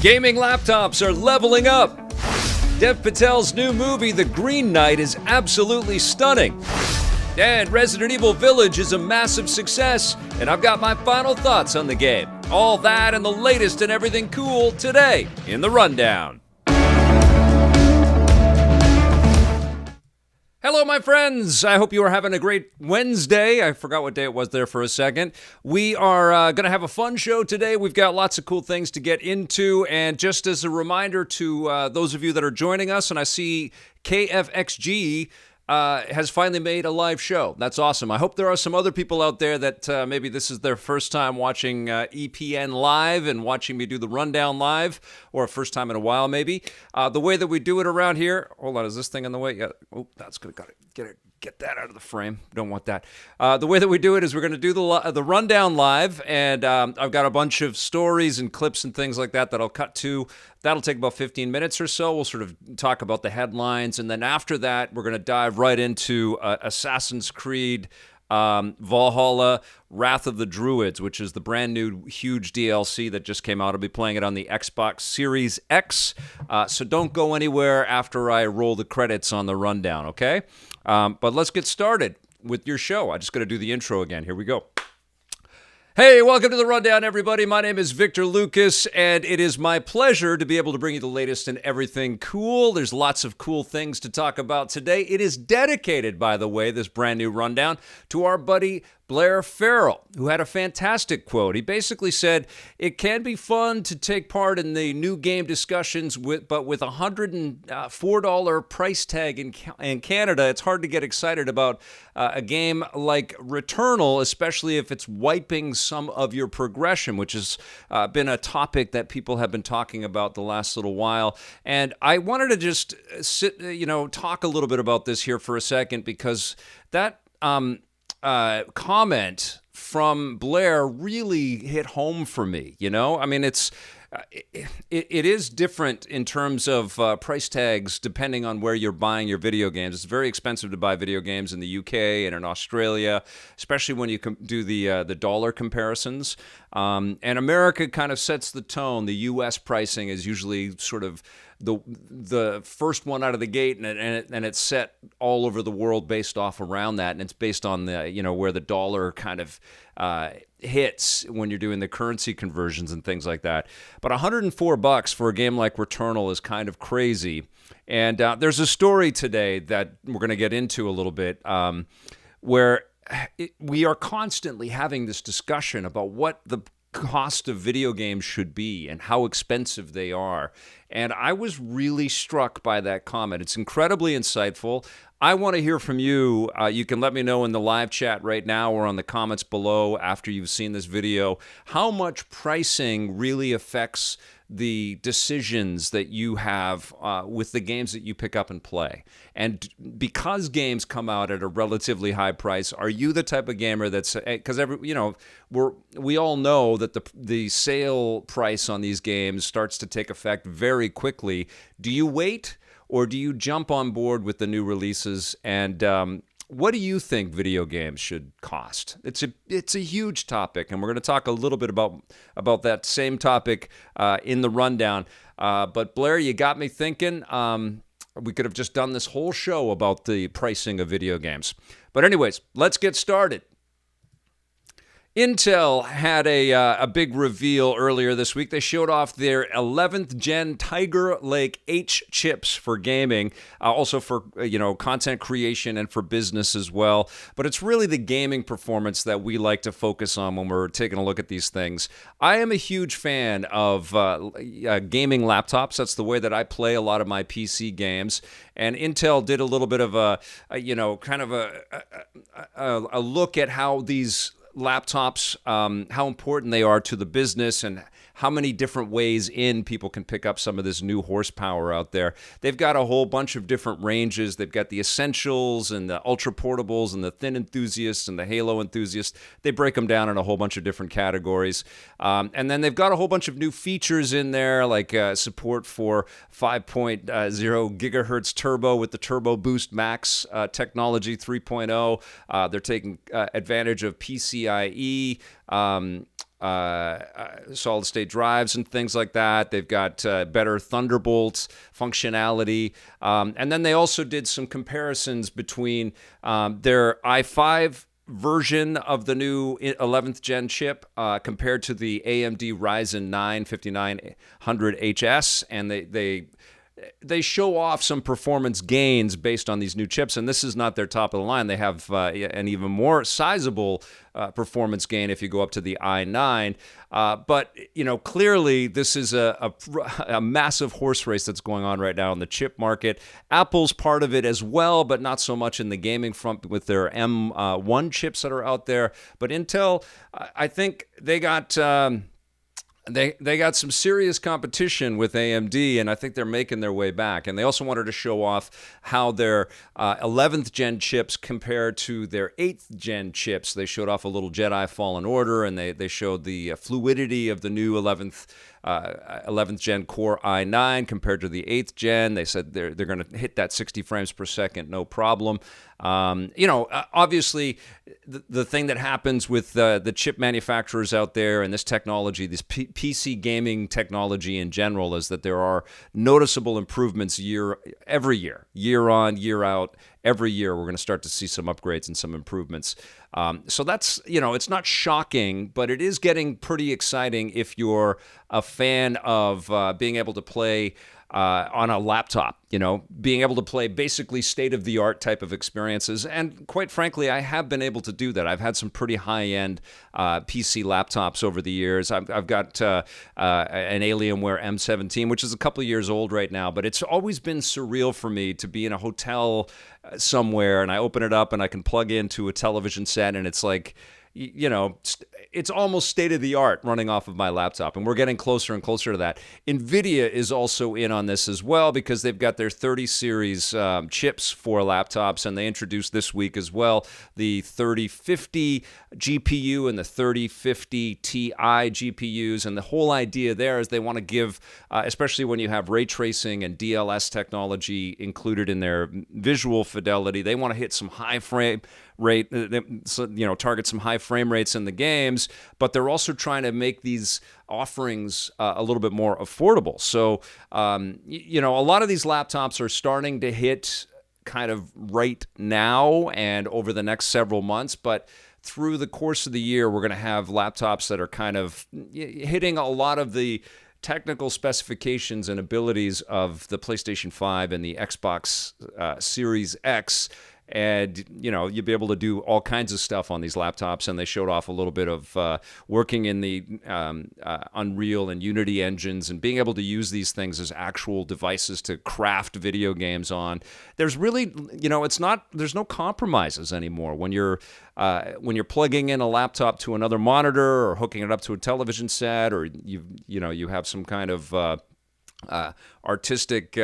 Gaming laptops are leveling up. Dev Patel's new movie, The Green Knight, is absolutely stunning. And Resident Evil Village is a massive success, and I've got my final thoughts on the game. All that and the latest and everything cool today in the Rundown. Hello, my friends. I hope you are having a great Wednesday. I forgot what day it was there for a second. We are going to have a fun show today. We've got lots of cool things to get into. And just as a reminder to those of you that are joining us, and I see KFXG has finally made a live show. That's awesome. I hope there are some other people out there that maybe this is their first time watching EPN live and watching me do the Rundown live, or first time in a while maybe. The way that we do it around here, hold on, is this thing in the way? Yeah. Oh, that's good. Got it. Get that out of the frame. Don't want that. The way that we do it is we're going to do the Rundown live, and I've got a bunch of stories and clips and things like that I'll cut to. That'll take about 15 minutes or so. We'll sort of talk about the headlines, and then after that, we're going to dive right into Assassin's Creed Valhalla, Wrath of the Druids, which is the brand new huge DLC that just came out. I'll be playing it on the Xbox Series X, so don't go anywhere after I roll the credits on the Rundown, okay? But let's get started with your show. I just got to do the intro again. Here we go. Hey, welcome to the Rundown, everybody. My name is Victor Lucas, and it is my pleasure to be able to bring you the latest in everything cool. There's lots of cool things to talk about today. It is dedicated, by the way, this brand new Rundown, to our buddy Blair Farrell, who had a fantastic quote. He basically said, it can be fun to take part in the new game discussions, but with a $104 price tag in Canada, it's hard to get excited about a game like Returnal, especially if it's wiping some of your progression, which has been a topic that people have been talking about the last little while. And I wanted to just talk a little bit about this here for a second, because that comment from Blair really hit home for me. I mean, it is different in terms of price tags depending on where you're buying your video games. It's very expensive to buy video games in the UK and in Australia, especially when you do the dollar comparisons. And America kind of sets the tone. The US pricing is usually sort of the first one out of the gate, and it's set all over the world based off around that, and it's based on the where the dollar kind of hits when you're doing the currency conversions and things like that. But $104 for a game like Returnal is kind of crazy. And there's a story today that we're going to get into a little bit, where we are constantly having this discussion about what the cost of video games should be and how expensive they are. And I was really struck by that comment. It's incredibly insightful. I want to hear from you. You can let me know in the live chat right now or on the comments below after you've seen this video how much pricing really affects the decisions that you have with the games that you pick up and play. And because games come out at a relatively high price, are you the type of gamer that's, because we all know that the sale price on these games starts to take effect very quickly. Do you wait, or do you jump on board with the new releases? And what do you think video games should cost? It's a huge topic, and we're going to talk a little bit about that same topic in the Rundown. But Blair, you got me thinking. We could have just done this whole show about the pricing of video games. But anyways, let's get started. Intel had a big reveal earlier this week. They showed off their 11th gen Tiger Lake H chips for gaming, also for content creation and for business as well. But it's really the gaming performance that we like to focus on when we're taking a look at these things. I am a huge fan of gaming laptops. That's the way that I play a lot of my PC games. And Intel did a little bit of a look at how these laptops, how important they are to the business, and how many different ways in people can pick up some of this new horsepower out there. They've got a whole bunch of different ranges. They've got the essentials and the ultra portables and the thin enthusiasts and the Halo enthusiasts. They break them down in a whole bunch of different categories. And then they've got a whole bunch of new features in there, like support for 5.0 gigahertz turbo with the Turbo Boost Max technology 3.0. They're taking advantage of PCIe solid state drives and things like that. They've got better Thunderbolt functionality. And then they also did some comparisons between their i5 version of the new 11th gen chip compared to the AMD Ryzen 9 5900HS, and they show off some performance gains based on these new chips, and this is not their top of the line. They have an even more sizable performance gain if you go up to the i9. But, clearly this is a massive horse race that's going on right now in the chip market. Apple's part of it as well, but not so much in the gaming front with their M1 chips that are out there. But Intel, I think they got... They got some serious competition with AMD, and I think they're making their way back. And they also wanted to show off how their 11th gen chips compare to their 8th gen chips. They showed off a little Jedi Fallen Order, and they showed the fluidity of the new 11th gen Core i9 compared to the 8th gen. They said they're going to hit that 60 frames per second, no problem. Obviously, the thing that happens with the chip manufacturers out there and this technology, this PC gaming technology in general, is that there are noticeable improvements every year, year on, year out. Every year, we're going to start to see some upgrades and some improvements. So that's, it's not shocking, but it is getting pretty exciting if you're a fan of being able to play on a laptop, being able to play basically state-of-the-art type of experiences. And quite frankly, I have been able to do that. I've had some pretty high-end PC laptops over the years. I've got an Alienware M17, which is a couple of years old right now, but it's always been surreal for me to be in a hotel somewhere and I open it up and I can plug into a television set and it's like, it's almost state-of-the-art running off of my laptop, and we're getting closer and closer to that. NVIDIA is also in on this as well because they've got their 30 series chips for laptops, and they introduced this week as well the 3050 GPU and the 3050 Ti GPUs, and the whole idea there is they want to give, especially when you have ray tracing and DLS technology included in their visual fidelity, they want to hit some high frame rate, target some high frame rates in the games, but they're also trying to make these offerings a little bit more affordable. So, a lot of these laptops are starting to hit kind of right now and over the next several months, but through the course of the year, we're going to have laptops that are kind of hitting a lot of the technical specifications and abilities of the PlayStation 5 and the Xbox Series X. And, you'll be able to do all kinds of stuff on these laptops. And they showed off a little bit of working in the Unreal and Unity engines and being able to use these things as actual devices to craft video games on. There's really, there's no compromises anymore when you're plugging in a laptop to another monitor or hooking it up to a television set, or you have some kind of artistic,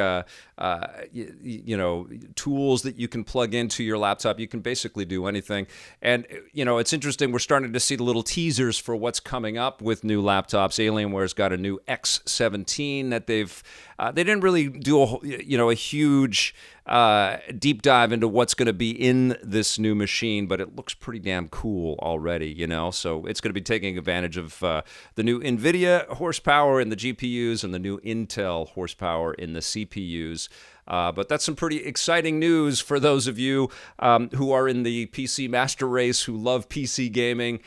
tools that you can plug into your laptop. You can basically do anything. And, it's interesting. We're starting to see the little teasers for what's coming up with new laptops. Alienware's got a new X17 that they didn't really do a huge deep dive into what's going to be in this new machine, but it looks pretty damn cool already, so it's going to be taking advantage of the new NVIDIA horsepower in the GPUs and the new Intel horsepower in the CPUs. But that's some pretty exciting news for those of you who are in the PC master race, who love PC gaming.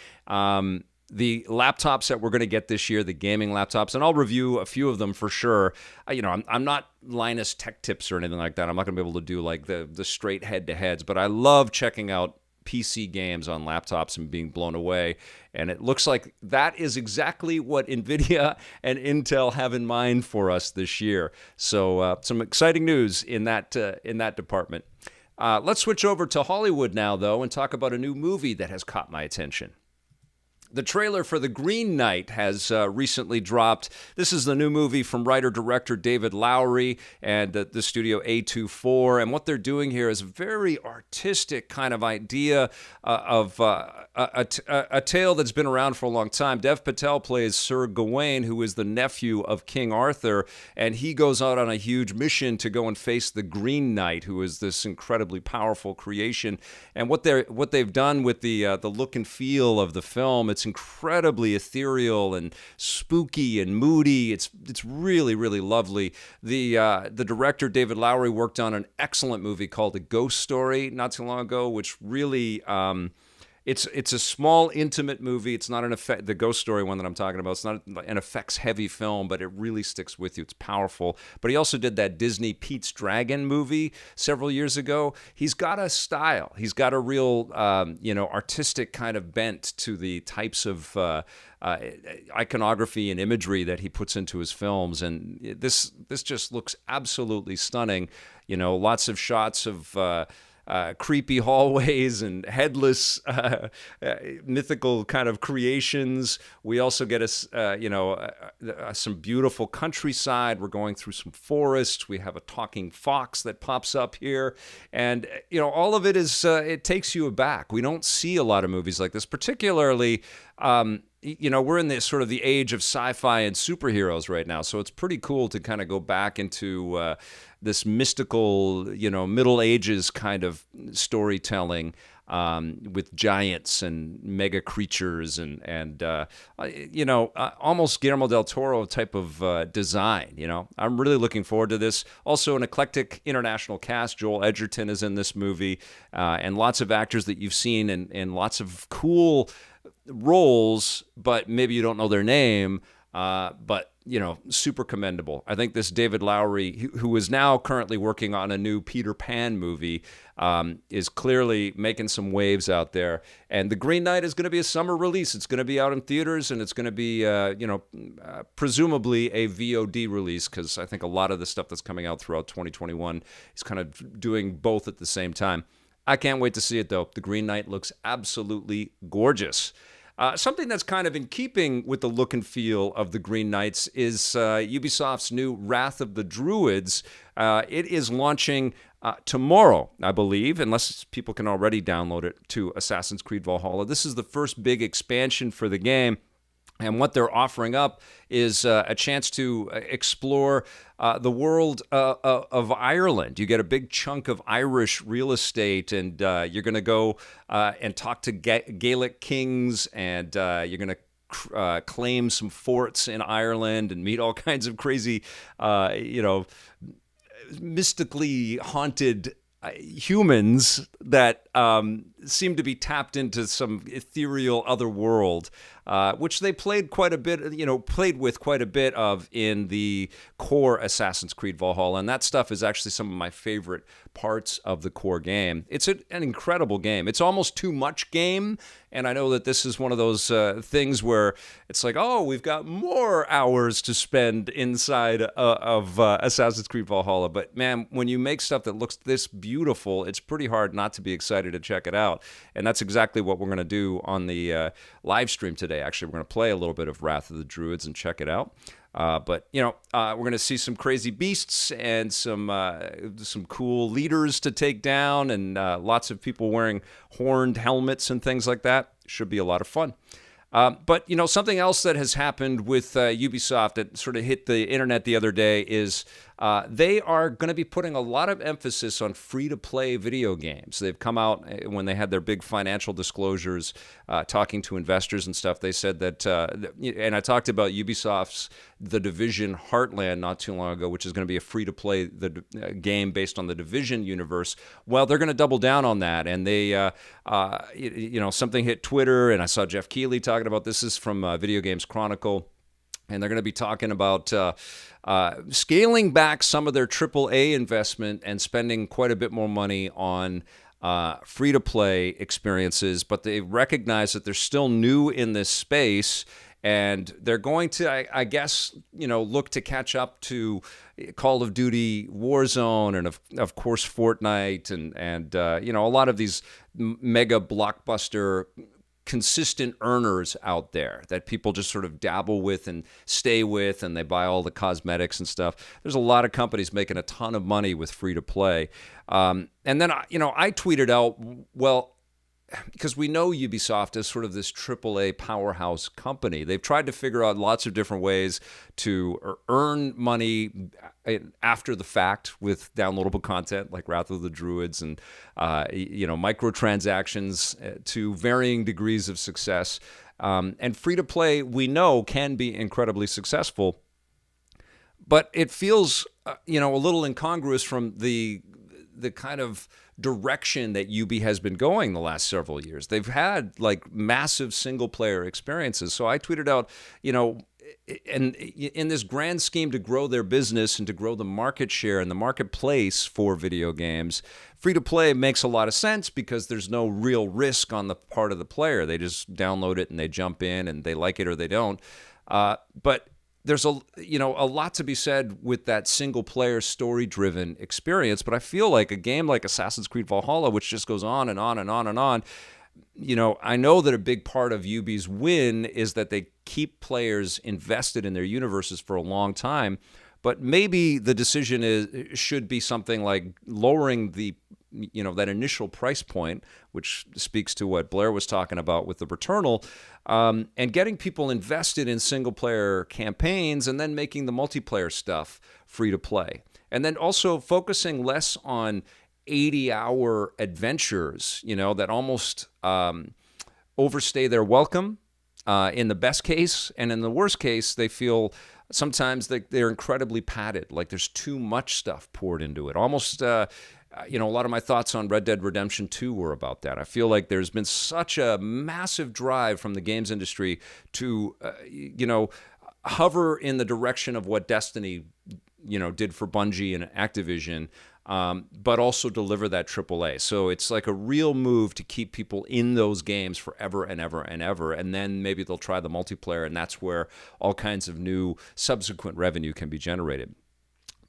The laptops that we're going to get this year, the gaming laptops, and I'll review a few of them for sure. I'm not Linus Tech Tips or anything like that. I'm not going to be able to do like the straight head-to-heads, but I love checking out PC games on laptops and being blown away. And it looks like that is exactly what NVIDIA and Intel have in mind for us this year. So some exciting news in that department. Let's switch over to Hollywood now, though, and talk about a new movie that has caught my attention. The trailer for The Green Knight has recently dropped. This is the new movie from writer-director David Lowery and the studio A24. And what they're doing here is a very artistic kind of idea of a tale that's been around for a long time. Dev Patel plays Sir Gawain, who is the nephew of King Arthur, and he goes out on a huge mission to go and face the Green Knight, who is this incredibly powerful creation. And what they've done with the look and feel of the film, it's incredibly ethereal and spooky and moody. It's really, really lovely. The director, David Lowery, worked on an excellent movie called A Ghost Story not too long ago, which really... It's a small, intimate movie. It's not the Ghost Story one that I'm talking about. It's not an effects-heavy film, but it really sticks with you. It's powerful. But he also did that Disney Pete's Dragon movie several years ago. He's got a style. He's got a real, artistic kind of bent to the types of iconography and imagery that he puts into his films. And this just looks absolutely stunning. Lots of shots of... creepy hallways and headless mythical kind of creations. We also get some beautiful countryside. We're going through some forests. We have a talking fox that pops up here. And, all of it is, it takes you aback. We don't see a lot of movies like this, particularly... we're in this sort of the age of sci-fi and superheroes right now, so it's pretty cool to kind of go back into this mystical, Middle Ages kind of storytelling with giants and mega creatures and almost Guillermo del Toro type of design. I'm really looking forward to this. Also, an eclectic international cast. Joel Edgerton is in this movie, and lots of actors that you've seen in lots of cool roles, but maybe you don't know their name, but super commendable. I think this David Lowery, who is now currently working on a new Peter Pan movie, is clearly making some waves out there. And The Green Knight is going to be a summer release. It's going to be out in theaters, and it's going to be, presumably a VOD release, because I think a lot of the stuff that's coming out throughout 2021 is kind of doing both at the same time. I can't wait to see it, though. The Green Knight looks absolutely gorgeous. Something that's kind of in keeping with the look and feel of the Green Knights is Ubisoft's new Wrath of the Druids. It is launching tomorrow, I believe, unless people can already download it to Assassin's Creed Valhalla. This is the first big expansion for the game. And what they're offering up is a chance to explore the world of Ireland. You get a big chunk of Irish real estate, and you're going to go and talk to Gaelic kings, and you're going to claim some forts in Ireland and meet all kinds of crazy, mystically haunted humans that seem to be tapped into some ethereal other world, which they played with quite a bit of in the core Assassin's Creed Valhalla, and that stuff is actually some of my favorite parts of the core game. It's an incredible game. It's almost too much game, and I know that this is one of those things where it's like, oh, we've got more hours to spend inside of Assassin's Creed Valhalla, but man, when you make stuff that looks this beautiful, it's pretty hard not to be excited to check it out. And that's exactly what we're going to do on the live stream today. Actually, we're going to play a little bit of Wrath of the Druids and check it out. But we're going to see some crazy beasts and some cool leaders to take down, and lots of people wearing horned helmets and things like that. Should be a lot of fun. But something else that has happened with Ubisoft that sort of hit the internet the other day is they are going to be putting a lot of emphasis on free-to-play video games. They've come out when they had their big financial disclosures, talking to investors and stuff. They said that, and I talked about Ubisoft's The Division Heartland not too long ago, which is going to be a free-to-play game based on the Division universe. Well, they're going to double down on that, and they, something hit Twitter, and I saw Jeff Keighley talking about this. Is from Video Games Chronicle. And they're going to be talking about scaling back some of their AAA investment and spending quite a bit more money on free-to-play experiences. But they recognize that they're still new in this space, and they're going to, I guess, look to catch up to Call of Duty Warzone and, of course, Fortnite and a lot of these mega blockbuster consistent earners out there that people just sort of dabble with and stay with, and they buy all the cosmetics and stuff. There's a lot of companies making a ton of money with free to play. And then, I tweeted out, well, because we know Ubisoft is sort of this AAA powerhouse company. They've tried to figure out lots of different ways to earn money after the fact with downloadable content like Wrath of the Druids and microtransactions to varying degrees of success. And free-to-play, we know, can be incredibly successful, but it feels, a little incongruous from the kind of direction that UB has been going the last several years. They've had like massive single-player experiences. So I tweeted out, and in this grand scheme to grow their business and to grow the market share and the marketplace for video games, free-to-play makes a lot of sense because there's no real risk on the part of the player. They just download it and they jump in and they like it or they don't. But there's a lot to be said with that single-player story-driven experience. But I feel like a game like Assassin's Creed Valhalla, which just goes on and on and on and on, I know that a big part of UB's win is that they keep players invested in their universes for a long time. But maybe the decision should be something like lowering that initial price point, which speaks to what Blair was talking about with the Returnal, and getting people invested in single-player campaigns and then making the multiplayer stuff free to play. And then also focusing less on 80-hour adventures, that almost overstay their welcome in the best case. And in the worst case, they feel sometimes they're incredibly padded, like there's too much stuff poured into it. Almost, a lot of my thoughts on Red Dead Redemption 2 were about that. I feel like there's been such a massive drive from the games industry to, hover in the direction of what Destiny, did for Bungie and Activision, but also deliver that AAA. So it's like a real move to keep people in those games forever and ever and ever, and then maybe they'll try the multiplayer, and that's where all kinds of new subsequent revenue can be generated.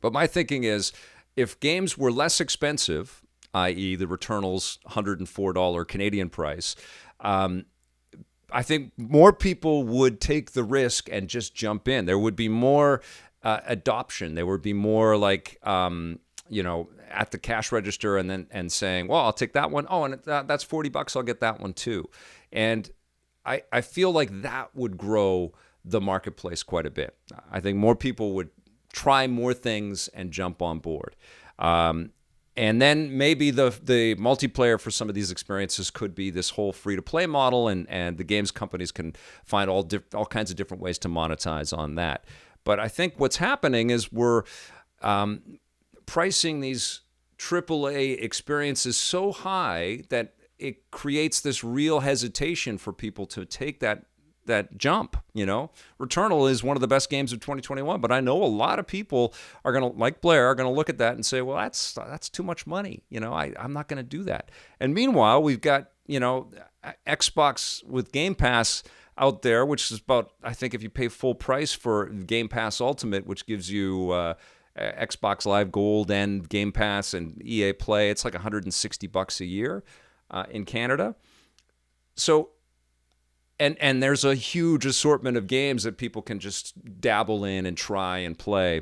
But my thinking is, if games were less expensive, i.e. the Returnal's $104 Canadian price, I think more people would take the risk and just jump in. There would be more adoption. There would be more like, at the cash register and saying, well, I'll take that one. Oh, and that's $40. I'll get that one too. And I feel like that would grow the marketplace quite a bit. I think more people would try more things and jump on board. And then maybe the multiplayer for some of these experiences could be this whole free-to-play model, and the games companies can find all kinds of different ways to monetize on that. But I think what's happening is we're pricing these AAA experiences so high that it creates this real hesitation for people to take that jump. Returnal is one of the best games of 2021, but I know a lot of people are going to, like Blair, are going to look at that and say, well, that's too much money. I'm not going to do that. And meanwhile, we've got, Xbox with Game Pass out there, which is about, I think if you pay full price for Game Pass Ultimate, which gives you Xbox Live Gold and Game Pass and EA Play, it's like $160 a year in Canada. So, and there's a huge assortment of games that people can just dabble in and try and play.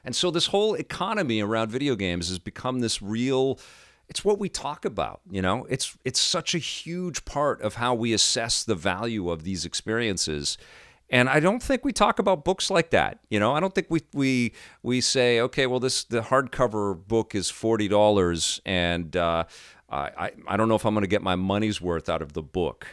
And so this whole economy around video games has become this real, it's what we talk about, It's such a huge part of how we assess the value of these experiences. And I don't think we talk about books like that. I don't think we say, okay, well, the hardcover book is $40, and I don't know if I'm going to get my money's worth out of the book.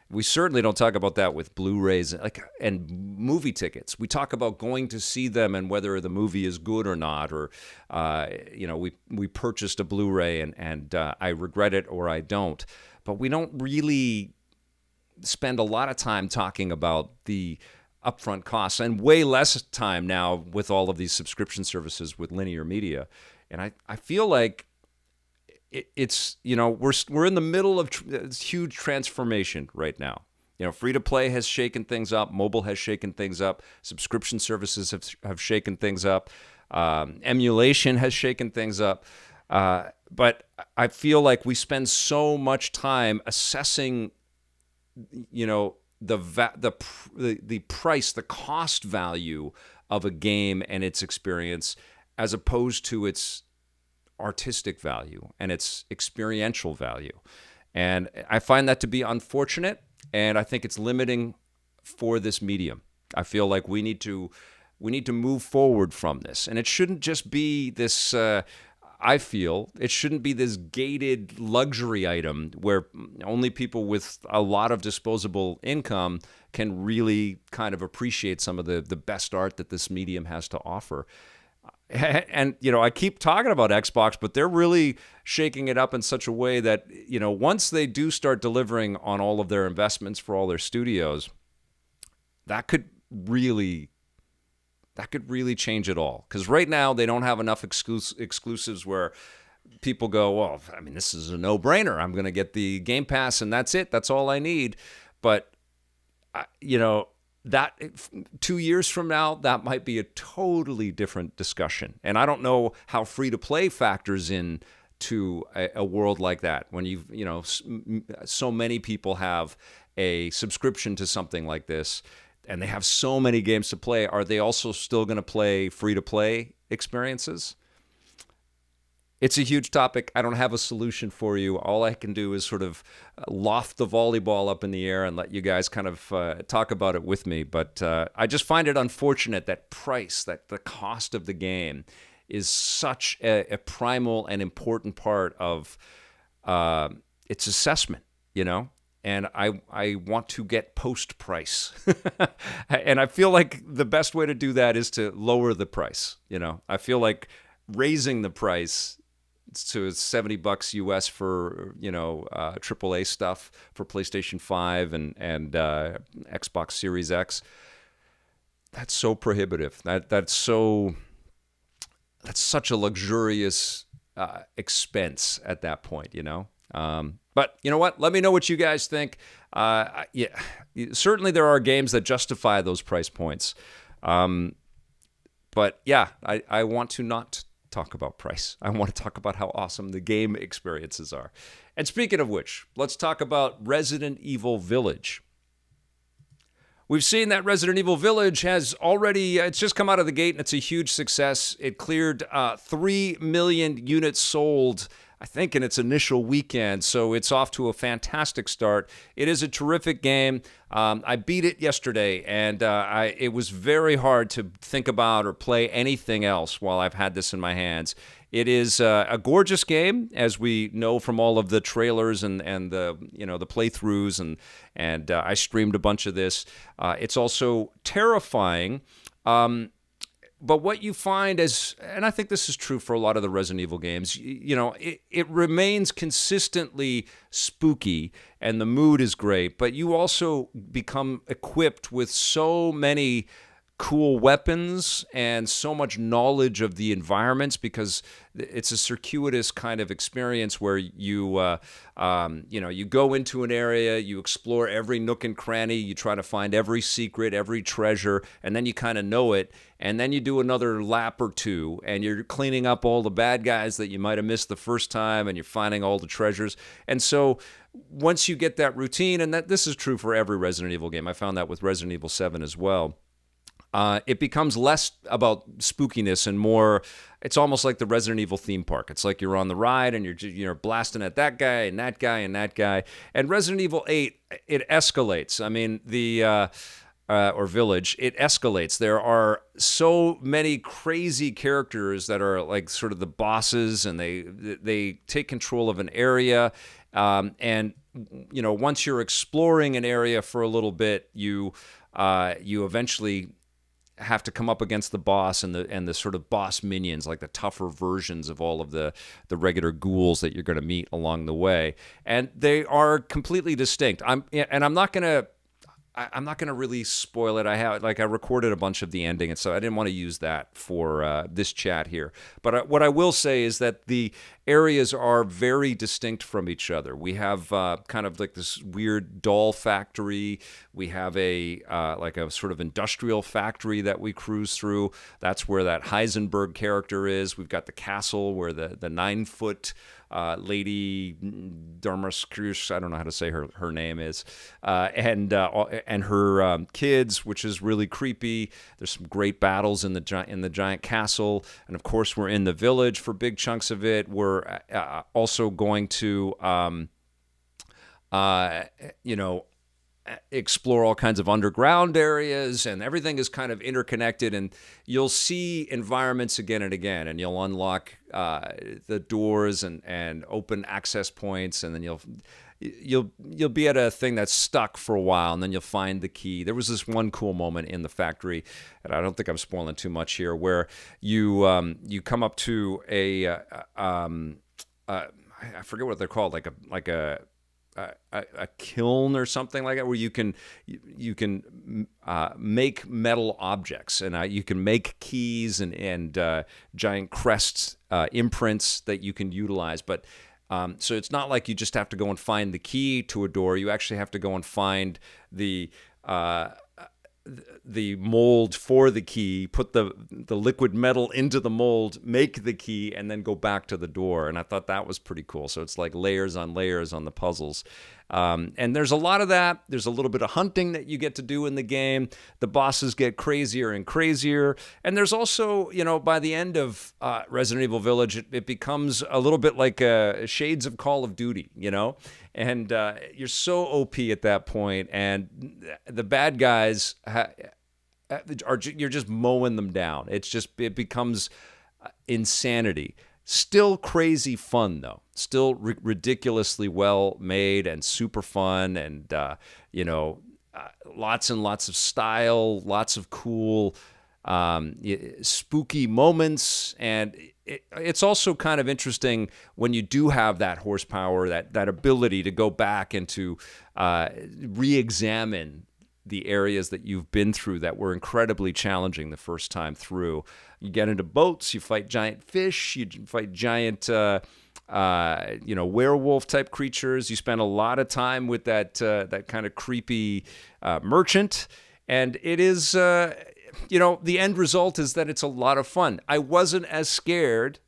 We certainly don't talk about that with Blu-rays and movie tickets. We talk about going to see them and whether the movie is good or not, or we purchased a Blu-ray and I regret it or I don't. But we don't really spend a lot of time talking about the upfront costs, and way less time now with all of these subscription services with linear media. And I feel like it's we're in the middle of this huge transformation right now. Free to play has shaken things up, mobile has shaken things up, subscription services have shaken things up, emulation has shaken things up. But I feel like we spend so much time assessing, the price, the cost value of a game and its experience, as opposed to its artistic value and its experiential value. And I find that to be unfortunate, and I think it's limiting for this medium. I feel like we need to move forward from this, and it shouldn't just be this I feel it shouldn't be this gated luxury item where only people with a lot of disposable income can really kind of appreciate some of the best art that this medium has to offer. And, I keep talking about Xbox, but they're really shaking it up in such a way that, once they do start delivering on all of their investments for all their studios, that could really change it all. Because right now they don't have enough exclusives where people go, well, I mean, this is a no-brainer. I'm going to get the Game Pass and that's it. That's all I need. But, that 2 years from now, that might be a totally different discussion. And I don't know how free-to-play factors in to a world like that when so many people have a subscription to something like this and they have so many games to play. Are they also still going to play free-to-play experiences? It's a huge topic. I don't have a solution for you. All I can do is sort of loft the volleyball up in the air and let you guys kind of talk about it with me. But I just find it unfortunate that the cost of the game is such a primal and important part of its assessment, And I want to get post price. And I feel like the best way to do that is to lower the price. I feel like raising the price to $70 US for AAA stuff for PlayStation 5 and Xbox Series X. That's so prohibitive. That's such a luxurious expense at that point. But you know what? Let me know what you guys think. Certainly there are games that justify those price points. But yeah, I want to not talk about price. I want to talk about how awesome the game experiences are. And speaking of which, let's talk about Resident Evil Village. We've seen that Resident Evil Village has already, it's just come out of the gate and it's a huge success. It cleared 3 million units sold, I think, in its initial weekend, so it's off to a fantastic start. It is a terrific game. I beat it yesterday, and it was very hard to think about or play anything else while I've had this in my hands. It is a gorgeous game, as we know from all of the trailers and the the playthroughs, and I streamed a bunch of this. It's also terrifying. But what you find is, and I think this is true for a lot of the Resident Evil games, it remains consistently spooky and the mood is great, but you also become equipped with so many cool weapons and so much knowledge of the environments because it's a circuitous kind of experience where you go into an area, you explore every nook and cranny, you try to find every secret, every treasure, and then you kind of know it, and then you do another lap or two, and you're cleaning up all the bad guys that you might have missed the first time, and you're finding all the treasures. And so once you get that routine, and this is true for every Resident Evil game, I found that with Resident Evil 7 as well, it becomes less about spookiness and more, it's almost like the Resident Evil theme park. It's like you're on the ride and you're blasting at that guy and that guy and that guy. And Resident Evil 8, it escalates. I mean, or Village, it escalates. There are so many crazy characters that are like sort of the bosses, and they take control of an area. And once you're exploring an area for a little bit, you eventually have to come up against the boss and the sort of boss minions, like the tougher versions of all of the regular ghouls that you're going to meet along the way, and they are completely distinct. I'm not going to really spoil it. I recorded a bunch of the ending, and so I didn't want to use that for this chat here. But what I will say is that the areas are very distinct from each other. We have kind of like this weird doll factory. We have a sort of industrial factory that we cruise through. That's where that Heisenberg character is. We've got the castle where the 9-foot Lady Darmaskrush, I don't know how to say her name is, and her kids, which is really creepy. There's some great battles in the giant castle, and of course we're in the village for big chunks of it. We're also going to explore all kinds of underground areas, and everything is kind of interconnected, and you'll see environments again and again, and you'll unlock the doors and open access points, and then you'll be at a thing that's stuck for a while, and then you'll find the key. There was this one cool moment in the factory, and I don't think I'm spoiling too much here, where you come up to I forget what they're called, like a kiln or something like that, where you can make metal objects, and you can make keys and giant crests, imprints that you can utilize. But so it's not like you just have to go and find the key to a door. You actually have to go and find the mold for the key, put the liquid metal into the mold, make the key, and then go back to the door. And I thought that was pretty cool. So it's like layers on layers on the puzzles. And there's a lot of that. There's a little bit of hunting that you get to do in the game. The bosses get crazier and crazier. And there's also, by the end of Resident Evil Village, it becomes a little bit like shades of Call of Duty, And you're so OP at that point, and the bad guys you're just mowing them down. It becomes insanity. Still crazy fun though. Still ridiculously well made and super fun, and lots and lots of style, lots of cool spooky moments, and it's also kind of interesting when you do have that horsepower, that ability to go back and to re-examine the areas that you've been through that were incredibly challenging the first time through. You get into boats, you fight giant fish, you fight giant werewolf type creatures. You spend a lot of time with that kind of creepy merchant, and it is the end result is that it's a lot of fun. I wasn't as scared.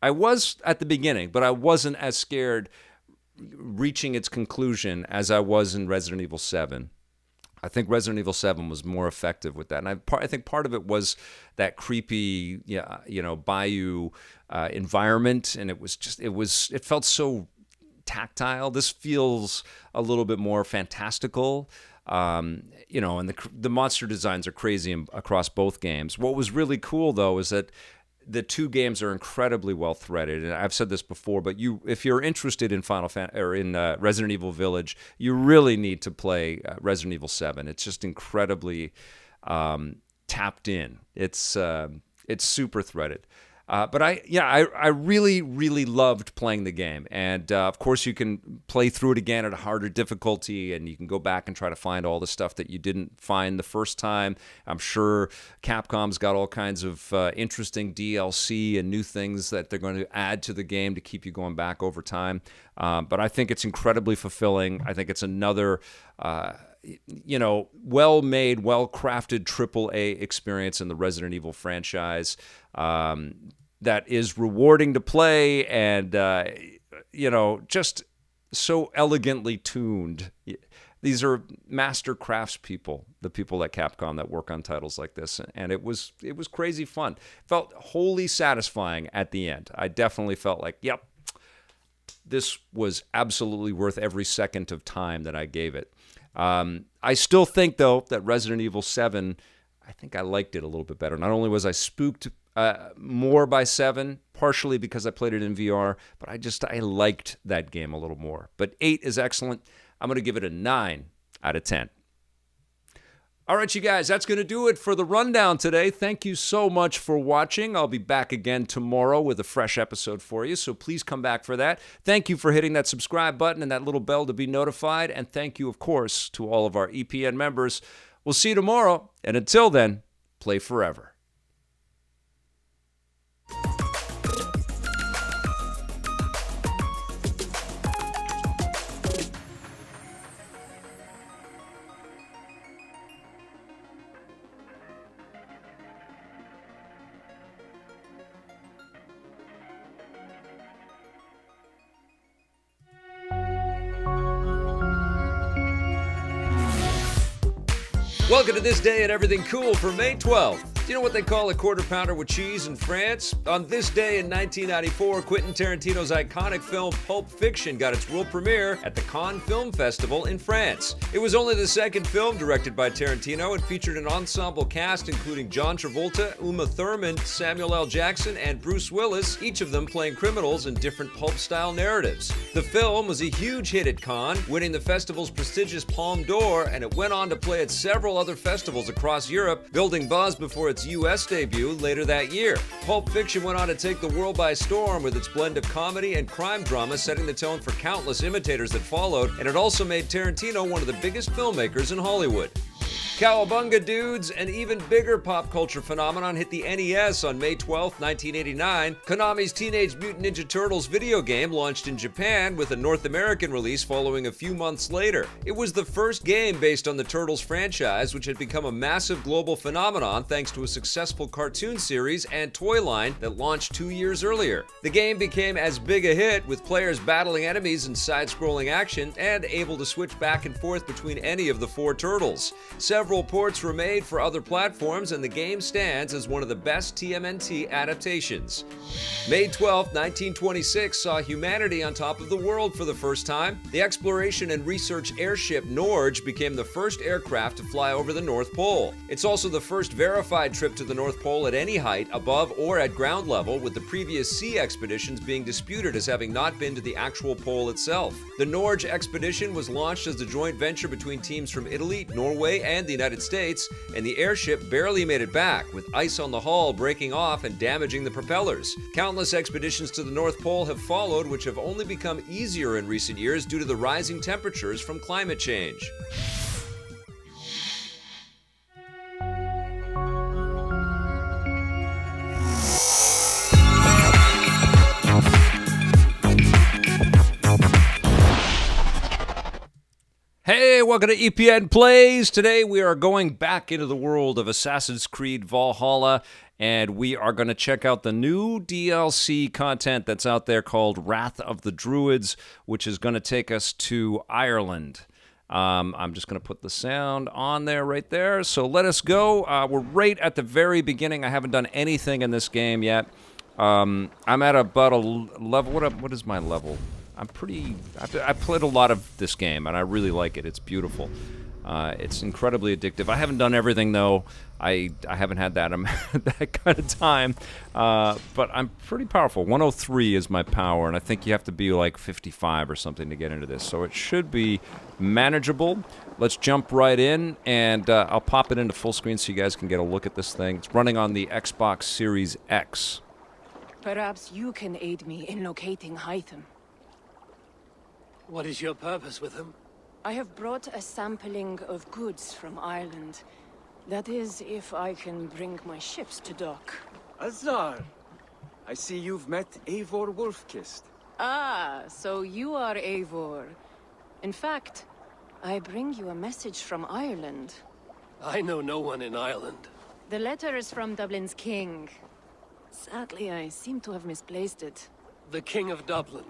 I was at the beginning, but I wasn't as scared reaching its conclusion as I was in Resident Evil 7. I think Resident Evil 7 was more effective with that. And I think part of it was that creepy, bayou environment, and it felt so tactile. This feels a little bit more fantastical. And the monster designs are crazy across both games. What was really cool, though, is that the two games are incredibly well threaded, and I've said this before, but if you're interested in Resident Evil Village, you really need to play Resident Evil 7. It's just incredibly tapped in. It's super threaded. But I really, really loved playing the game. And, of course, you can play through it again at a harder difficulty, and you can go back and try to find all the stuff that you didn't find the first time. I'm sure Capcom's got all kinds of interesting DLC and new things that they're going to add to the game to keep you going back over time. But I think it's incredibly fulfilling. I think it's another well-made, well-crafted AAA experience in the Resident Evil franchise. That is rewarding to play, and just so elegantly tuned. These are master craftspeople, the people at Capcom that work on titles like this, and it was crazy fun. Felt wholly satisfying at the end. I definitely felt like, yep, this was absolutely worth every second of time that I gave it. I still think, though, that Resident Evil 7, I think I liked it a little bit better. Not only was I spooked more by 7, partially because I played it in VR, but I liked that game a little more. But 8 is excellent. I'm going to give it a 9 out of 10. All right, you guys, that's going to do it for the rundown today. Thank you so much for watching. I'll be back again tomorrow with a fresh episode for you, so please come back for that. Thank you for hitting that subscribe button and that little bell to be notified, and thank you, of course, to all of our EPN members. We'll see you tomorrow, and until then, play forever. Welcome to This Day and Everything Cool for May 12th. You know what they call a quarter pounder with cheese in France? On this day in 1994, Quentin Tarantino's iconic film Pulp Fiction got its world premiere at the Cannes Film Festival in France. It was only the second film directed by Tarantino and featured an ensemble cast including John Travolta, Uma Thurman, Samuel L. Jackson, and Bruce Willis, each of them playing criminals in different pulp-style narratives. The film was a huge hit at Cannes, winning the festival's prestigious Palme d'Or, and it went on to play at several other festivals across Europe, building buzz before its U.S. debut later that year. Pulp Fiction went on to take the world by storm with its blend of comedy and crime drama, setting the tone for countless imitators that followed, and it also made Tarantino one of the biggest filmmakers in Hollywood. Cowabunga dudes, an even bigger pop culture phenomenon hit the NES on May 12, 1989. Konami's Teenage Mutant Ninja Turtles video game launched in Japan with a North American release following a few months later. It was the first game based on the Turtles franchise, which had become a massive global phenomenon thanks to a successful cartoon series and toy line that launched 2 years earlier. The game became as big a hit, with players battling enemies in side-scrolling action and able to switch back and forth between any of the 4 turtles. Several ports were made for other platforms, and the game stands as one of the best TMNT adaptations. May 12, 1926 saw humanity on top of the world for the first time. The exploration and research airship Norge became the first aircraft to fly over the North Pole. It's also the first verified trip to the North Pole at any height, above or at ground level, with the previous sea expeditions being disputed as having not been to the actual pole itself. The Norge expedition was launched as a joint venture between teams from Italy, Norway, and the United States, and the airship barely made it back, with ice on the hull breaking off and damaging the propellers. Countless expeditions to the North Pole have followed, which have only become easier in recent years due to the rising temperatures from climate change. Hey, welcome to EPN Plays. Today we are going back into the world of Assassin's Creed Valhalla, and we are going to check out the new DLC content that's out there called Wrath of the Druids, which is going to take us to Ireland. I'm just going to put the sound on there right there, so let us go. We're right at the very beginning. I haven't done anything in this game yet. I'm at about a level. What is my level? I played a lot of this game, and I really like it. It's beautiful. It's incredibly addictive. I haven't done everything, though. I haven't had that kind of time. But I'm pretty powerful. 103 is my power, and I think you have to be like 55 or something to get into this. So it should be manageable. Let's jump right in, and I'll pop it into full screen so you guys can get a look at this thing. It's running on the Xbox Series X. Perhaps you can aid me in locating Hytham. What is your purpose with him? I have brought a sampling of goods from Ireland. That is, if I can bring my ships to dock. Azar! I see you've met Eivor Wolfkist. Ah, so you are Eivor. In fact, I bring you a message from Ireland. I know no one in Ireland. The letter is from Dublin's king. Sadly, I seem to have misplaced it. The King of Dublin.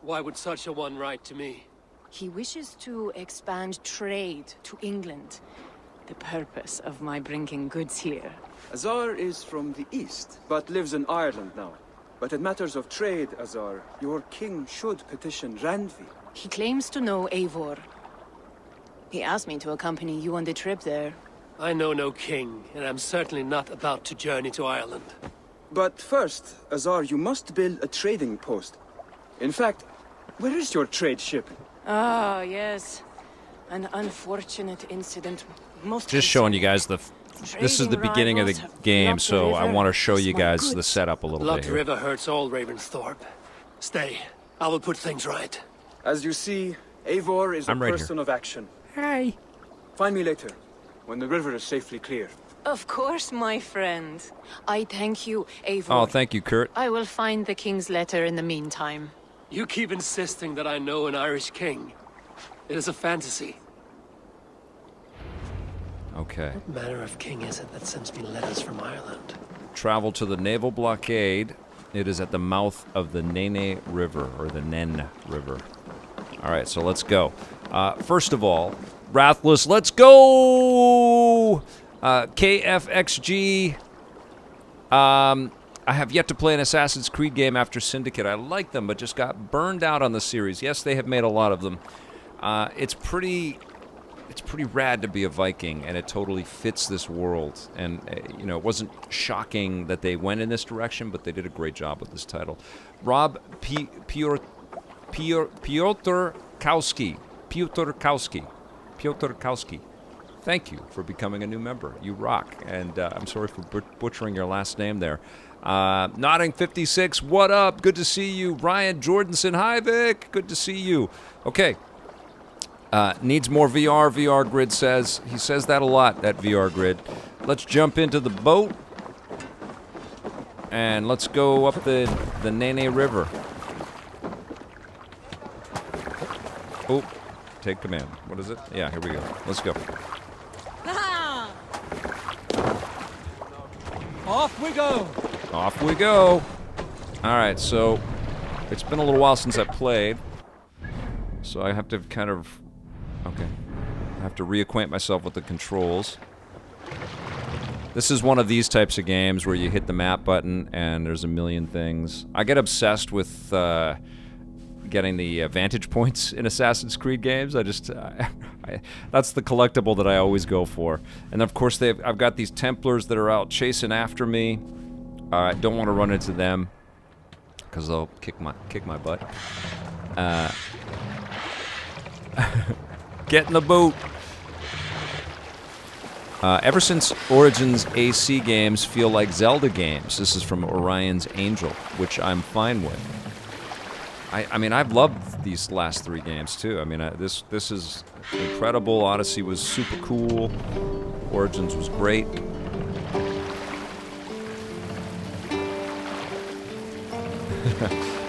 Why would such a one write to me? He wishes to expand trade to England. The purpose of my bringing goods here. Azar is from the east, but lives in Ireland now. But in matters of trade, Azar, your king should petition Randvi. He claims to know Eivor. He asked me to accompany you on the trip there. I know no king, and I'm certainly not about to journey to Ireland. But first, Azar, you must build a trading post. In fact, where is your trade ship? Ah, yes. An unfortunate incident. Just showing you guys this is the beginning of the game, so I want to show you guys the setup a little Loch bit here. River hurts all Ravensthorpe. Stay. I will put things right. As you see, Eivor is a person of action. Hi. Find me later, when the river is safely clear. Of course, my friend. I thank you, Eivor. Oh, thank you, Kurt. I will find the king's letter in the meantime. You keep insisting that I know an Irish king. It is a fantasy. Okay. What manner of king is it that sends me letters from Ireland? Travel to the naval blockade. It is at the mouth of the Nene River, or the Nen River. All right, so let's go. First of all, Wrathless, let's go! KFXG, I have yet to play an Assassin's Creed game after Syndicate. I like them, but just got burned out on the series. Yes, they have made a lot of them. It's pretty rad to be a Viking, and it totally fits this world. And, it wasn't shocking that they went in this direction, but they did a great job with this title. Rob Piotrkowski. Thank you for becoming a new member. You rock. And I'm sorry for butchering your last name there. Nodding 56, what up? Good to see you. Ryan Jordanson, hi Vic. Good to see you. Okay. Needs more VR, VR Grid says. He says that a lot, that VR Grid. Let's jump into the boat. And let's go up the Nene River. Oh, take command. What is it? Yeah, here we go. Let's go. Off we go! Off we go. All right, so it's been a little while since I played. So I have to kind of... Okay. I have to reacquaint myself with the controls. This is one of these types of games where you hit the map button and there's a million things. I get obsessed with getting the vantage points in Assassin's Creed games. That's the collectible that I always go for. And of course, I've got these Templars that are out chasing after me. I don't want to run into them because they'll kick my butt. Get in the boat. Ever since Origins AC games feel like Zelda games. This is from Orion's Angel, which I'm fine with. I mean, I've loved these last 3 games too. I mean, this is incredible. Odyssey was super cool. Origins was great.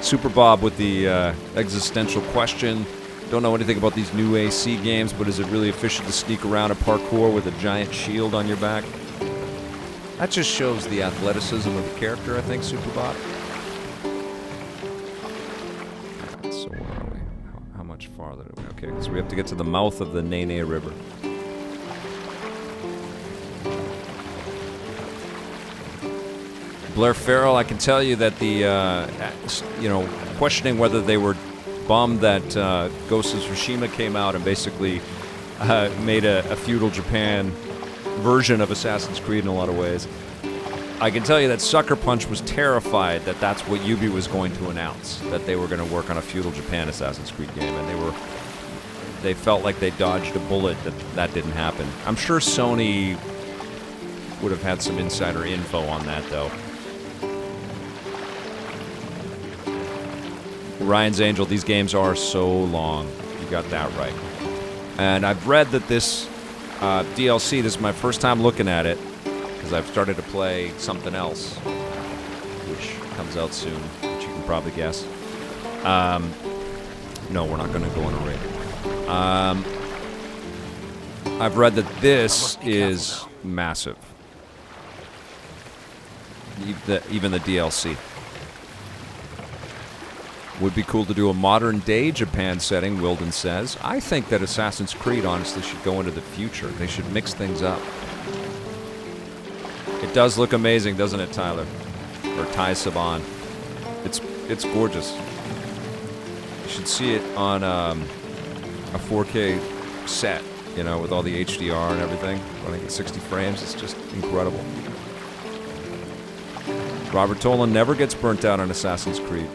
Super Bob with the existential question. Don't know anything about these new AC games, but is it really efficient to sneak around a parkour with a giant shield on your back? That just shows the athleticism of the character, I think, Super Bob. Alright, so where are we? How much farther do we? Okay, so we have to get to the mouth of the Nene River. Blair Farrell, I can tell you that the, questioning whether they were bummed that Ghost of Tsushima came out and basically made a feudal Japan version of Assassin's Creed in a lot of ways. I can tell you that Sucker Punch was terrified that that's what Ubi was going to announce, that they were going to work on a feudal Japan Assassin's Creed game, and they felt like they dodged a bullet that didn't happen. I'm sure Sony would have had some insider info on that, though. Ryan's Angel, these games are so long. You got that right. And I've read that this DLC, this is my first time looking at it, because I've started to play something else, which comes out soon, which you can probably guess. No, we're not going to go on a raid. I've read that this is massive. Even the DLC. Would be cool to do a modern-day Japan setting, Wilden says. I think that Assassin's Creed, honestly, should go into the future. They should mix things up. It does look amazing, doesn't it, Tyler? Or Ty Saban. It's gorgeous. You should see it on a 4K set, with all the HDR and everything, running at 60 frames. It's just incredible. Robert Tolan never gets burnt out on Assassin's Creed.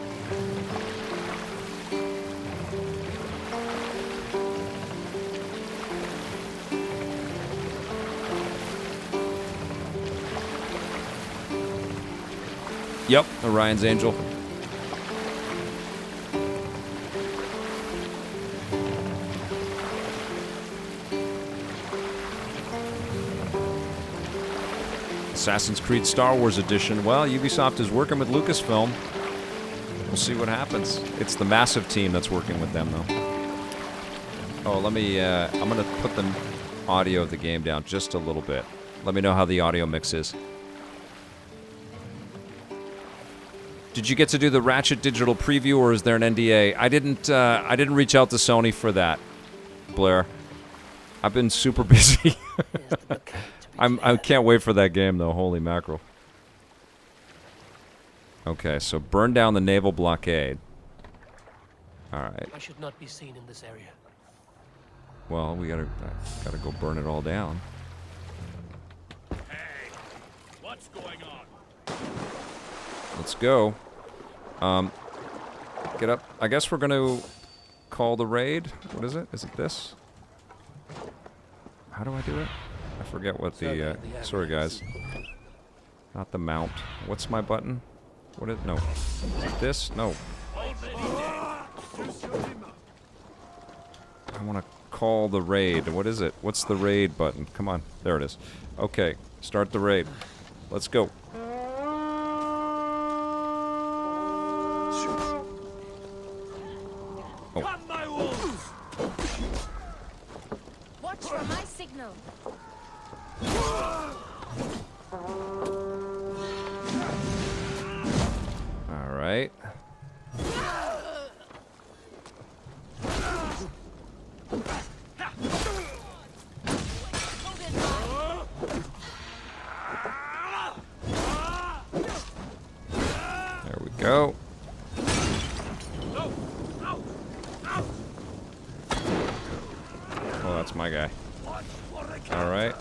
Yep, Orion's Angel. Assassin's Creed Star Wars Edition. Well, Ubisoft is working with Lucasfilm. We'll see what happens. It's the massive team that's working with them, though. Oh, I'm going to put the audio of the game down just a little bit. Let me know how the audio mix is. Did you get to do the Ratchet digital preview, or is there an NDA? I didn't reach out to Sony for that, Blair. I've been super busy. I can't wait for that game, though. Holy mackerel. Okay, so burn down the naval blockade. Alright. I should not be seen in this area. Well, we gotta go burn it all down. Hey, what's going on? Let's go. Get up. I guess we're gonna call the raid. What is it? Is it this? How do I do it? I forget what the, sorry guys. Not the mount. What's my button? What is, no. Is it this? No. I want to call the raid. What is it? What's the raid button? Come on. There it is. Okay. Start the raid. Let's go. Oh. Come, my wolves! Watch for my signal. All right. There we go. Oh, that's my guy. All right.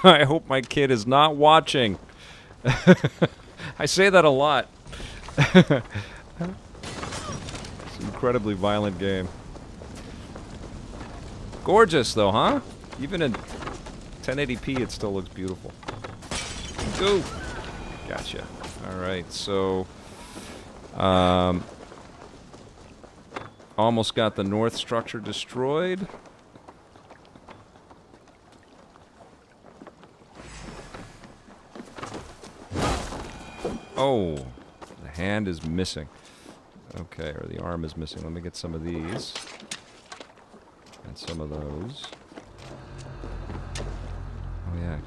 I hope my kid is not watching. I say that a lot. It's an incredibly violent game. Gorgeous, though, huh? Even in 1080p, it still looks beautiful. Go! Gotcha. Alright, so... almost got the north structure destroyed. Oh, the hand is missing. Okay, or the arm is missing. Let me get some of these. And some of those. Oh, yeah.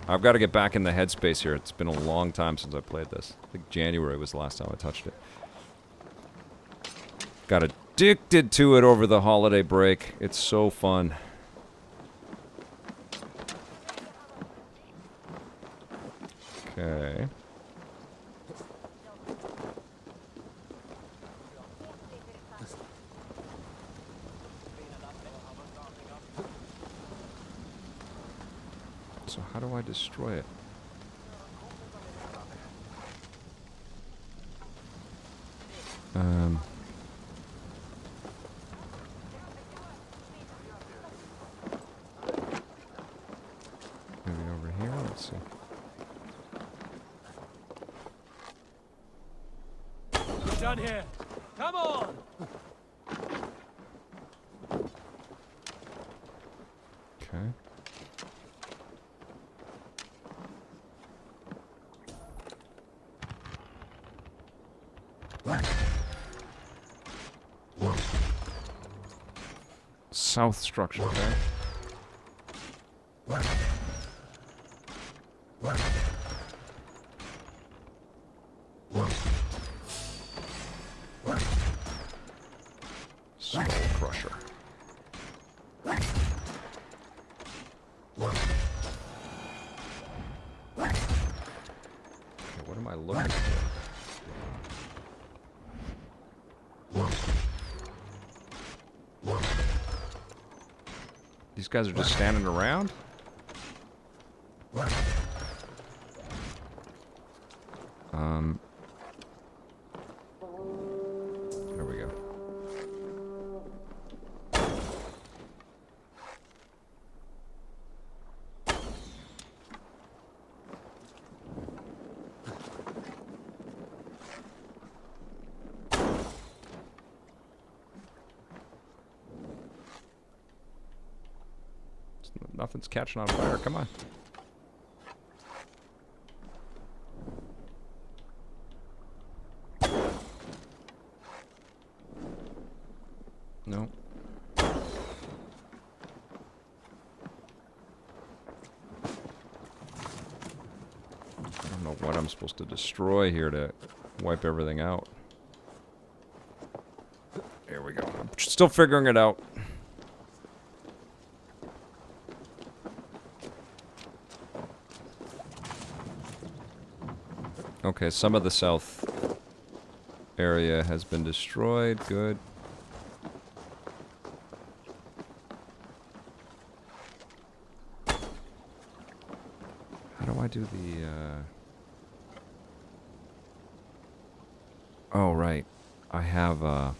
I've got to get back in the headspace here. It's been a long time since I played this. I think January was the last time I touched it. Got addicted to it over the holiday break. It's so fun. Okay. So how do I destroy it? Maybe over here, let's see. We're done here. Come on! Okay. South structure, okay. Skull crusher. Okay, what am I looking for? These guys are just standing around? There we go. Nothing's catching on fire. Come on. No. I don't know what I'm supposed to destroy here to wipe everything out. There we go. I'm still figuring it out. Okay, some of the south area has been destroyed. Good. How do I do the, Oh, right. I have, No?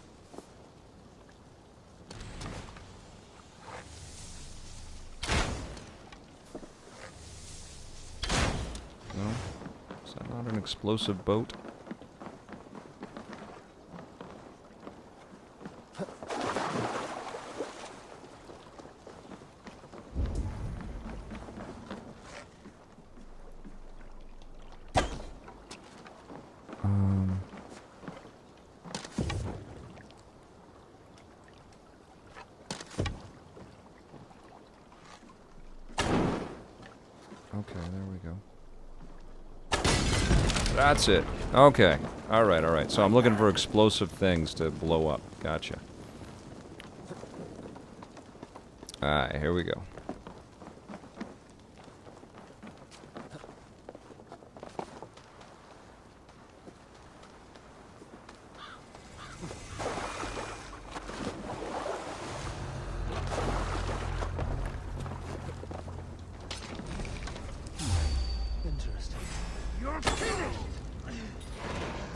Is that not an explosive boat? Okay, there we go. That's it. Okay. Alright, alright. So I'm looking for explosive things to blow up. Gotcha. Alright, here we go.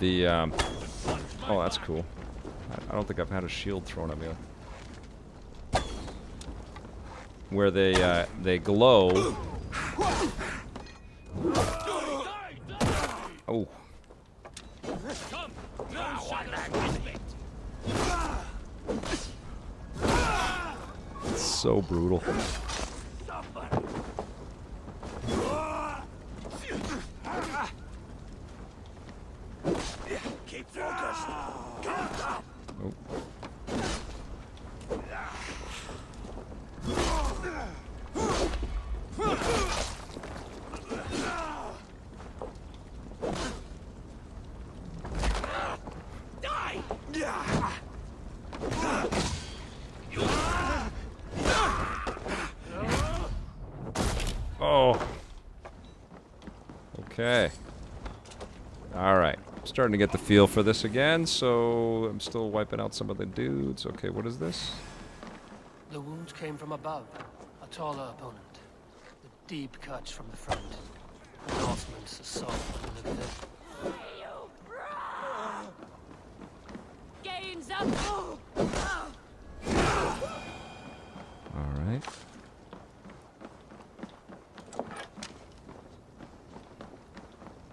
The, oh, that's cool. I don't think I've had a shield thrown at me. Where they glow. Oh. It's so brutal. Oh. Okay. Alright. Starting to get the feel for this again, so I'm still wiping out some of the dudes. Okay, what is this? The wounds came from above. A taller opponent. The deep cuts from the front. Enhancements assault from the left. Gains up. Alright.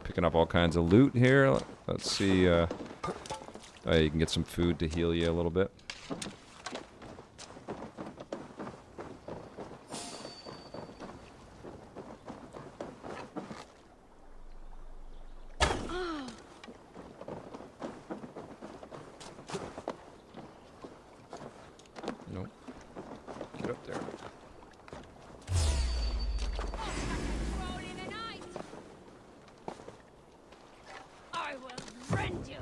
Picking up all kinds of loot here. Let's see, oh, you can get some food to heal you a little bit. Nope. Get up there. I will rend you.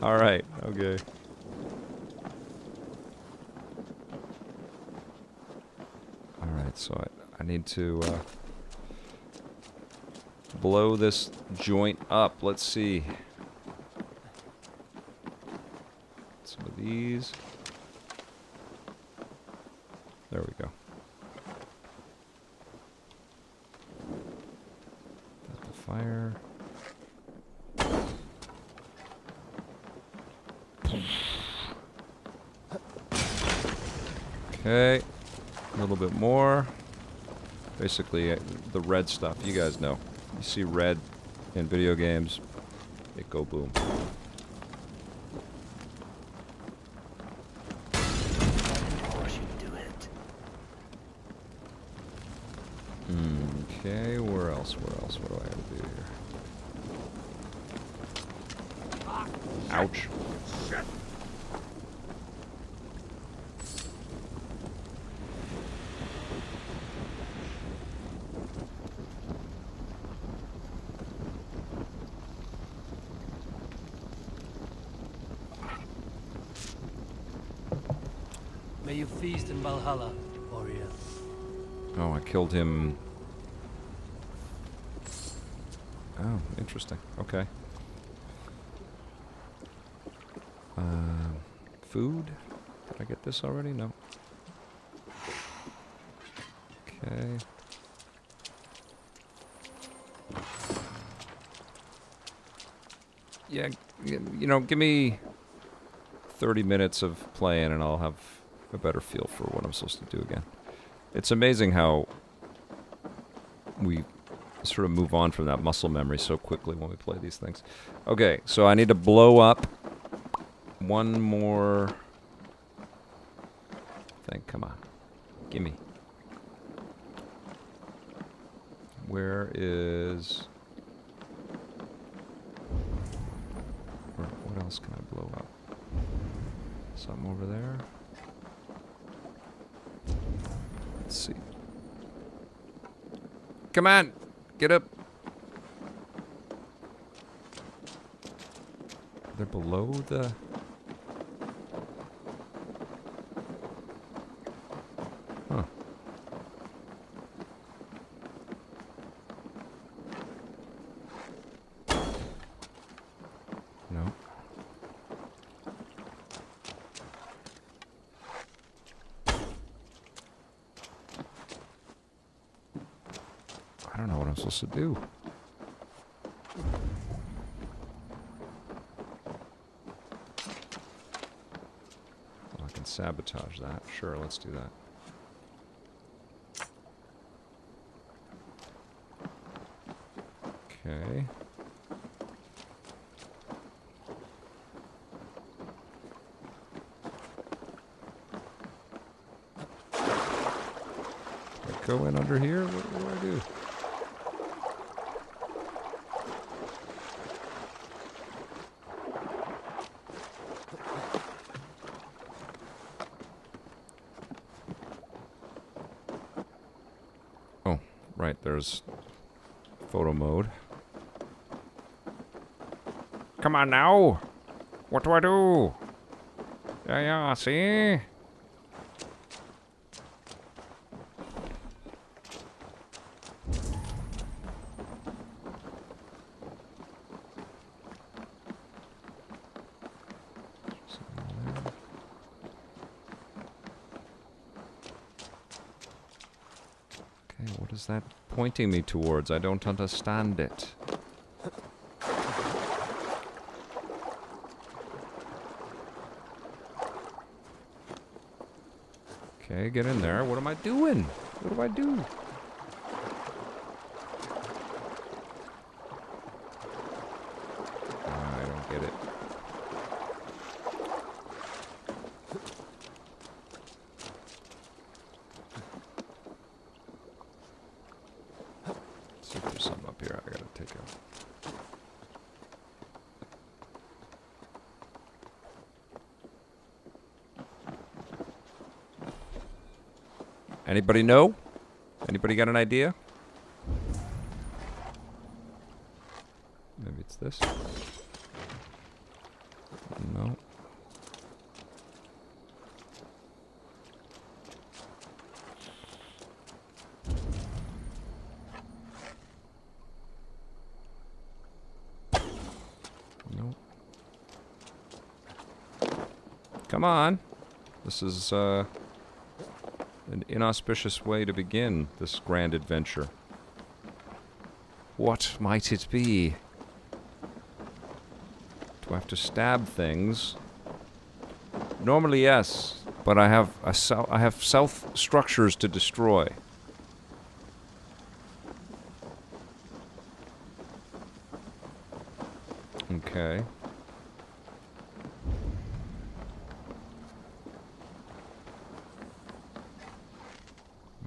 All right. Okay. All right. So I need to blow this joint up. Let's see. Some of these. There we go. That's the fire. Okay, a little bit more. Basically, the red stuff. You guys know. You see red in video games, it go boom. Okay, where else? Where else? What do I have to do here? Ouch. May you feast in Valhalla, warrior. Oh, I killed him. Oh, interesting. Okay. Food? Did I get this already? No. Okay. Yeah, you know, give me 30 minutes of playing and I'll have a better feel for what I'm supposed to do again. It's amazing how we sort of move on from that muscle memory so quickly when we play these things. Okay, so I need to blow up one more thing. Come on. Gimme. Where is... What else can I blow up? Something over there? Let's see. Come on! Get up! They're below the... Huh. No. I don't know what I'm supposed to do. Well, I can sabotage that. Sure, let's do that. Okay. Go in under here? What do I do? Oh, right, there's photo mode. Come on now! What do I do? Yeah, see? What is that pointing me towards? I don't understand it. Okay, get in there. What am I doing? What do I do? I don't get it. See if there's something up here I gotta take out. Anybody know? Anybody got an idea? Maybe it's this? No. No. Come on. This is, an inauspicious way to begin this grand adventure. What might it be? Do I have to stab things? Normally, yes, but I have south structures to destroy. Okay.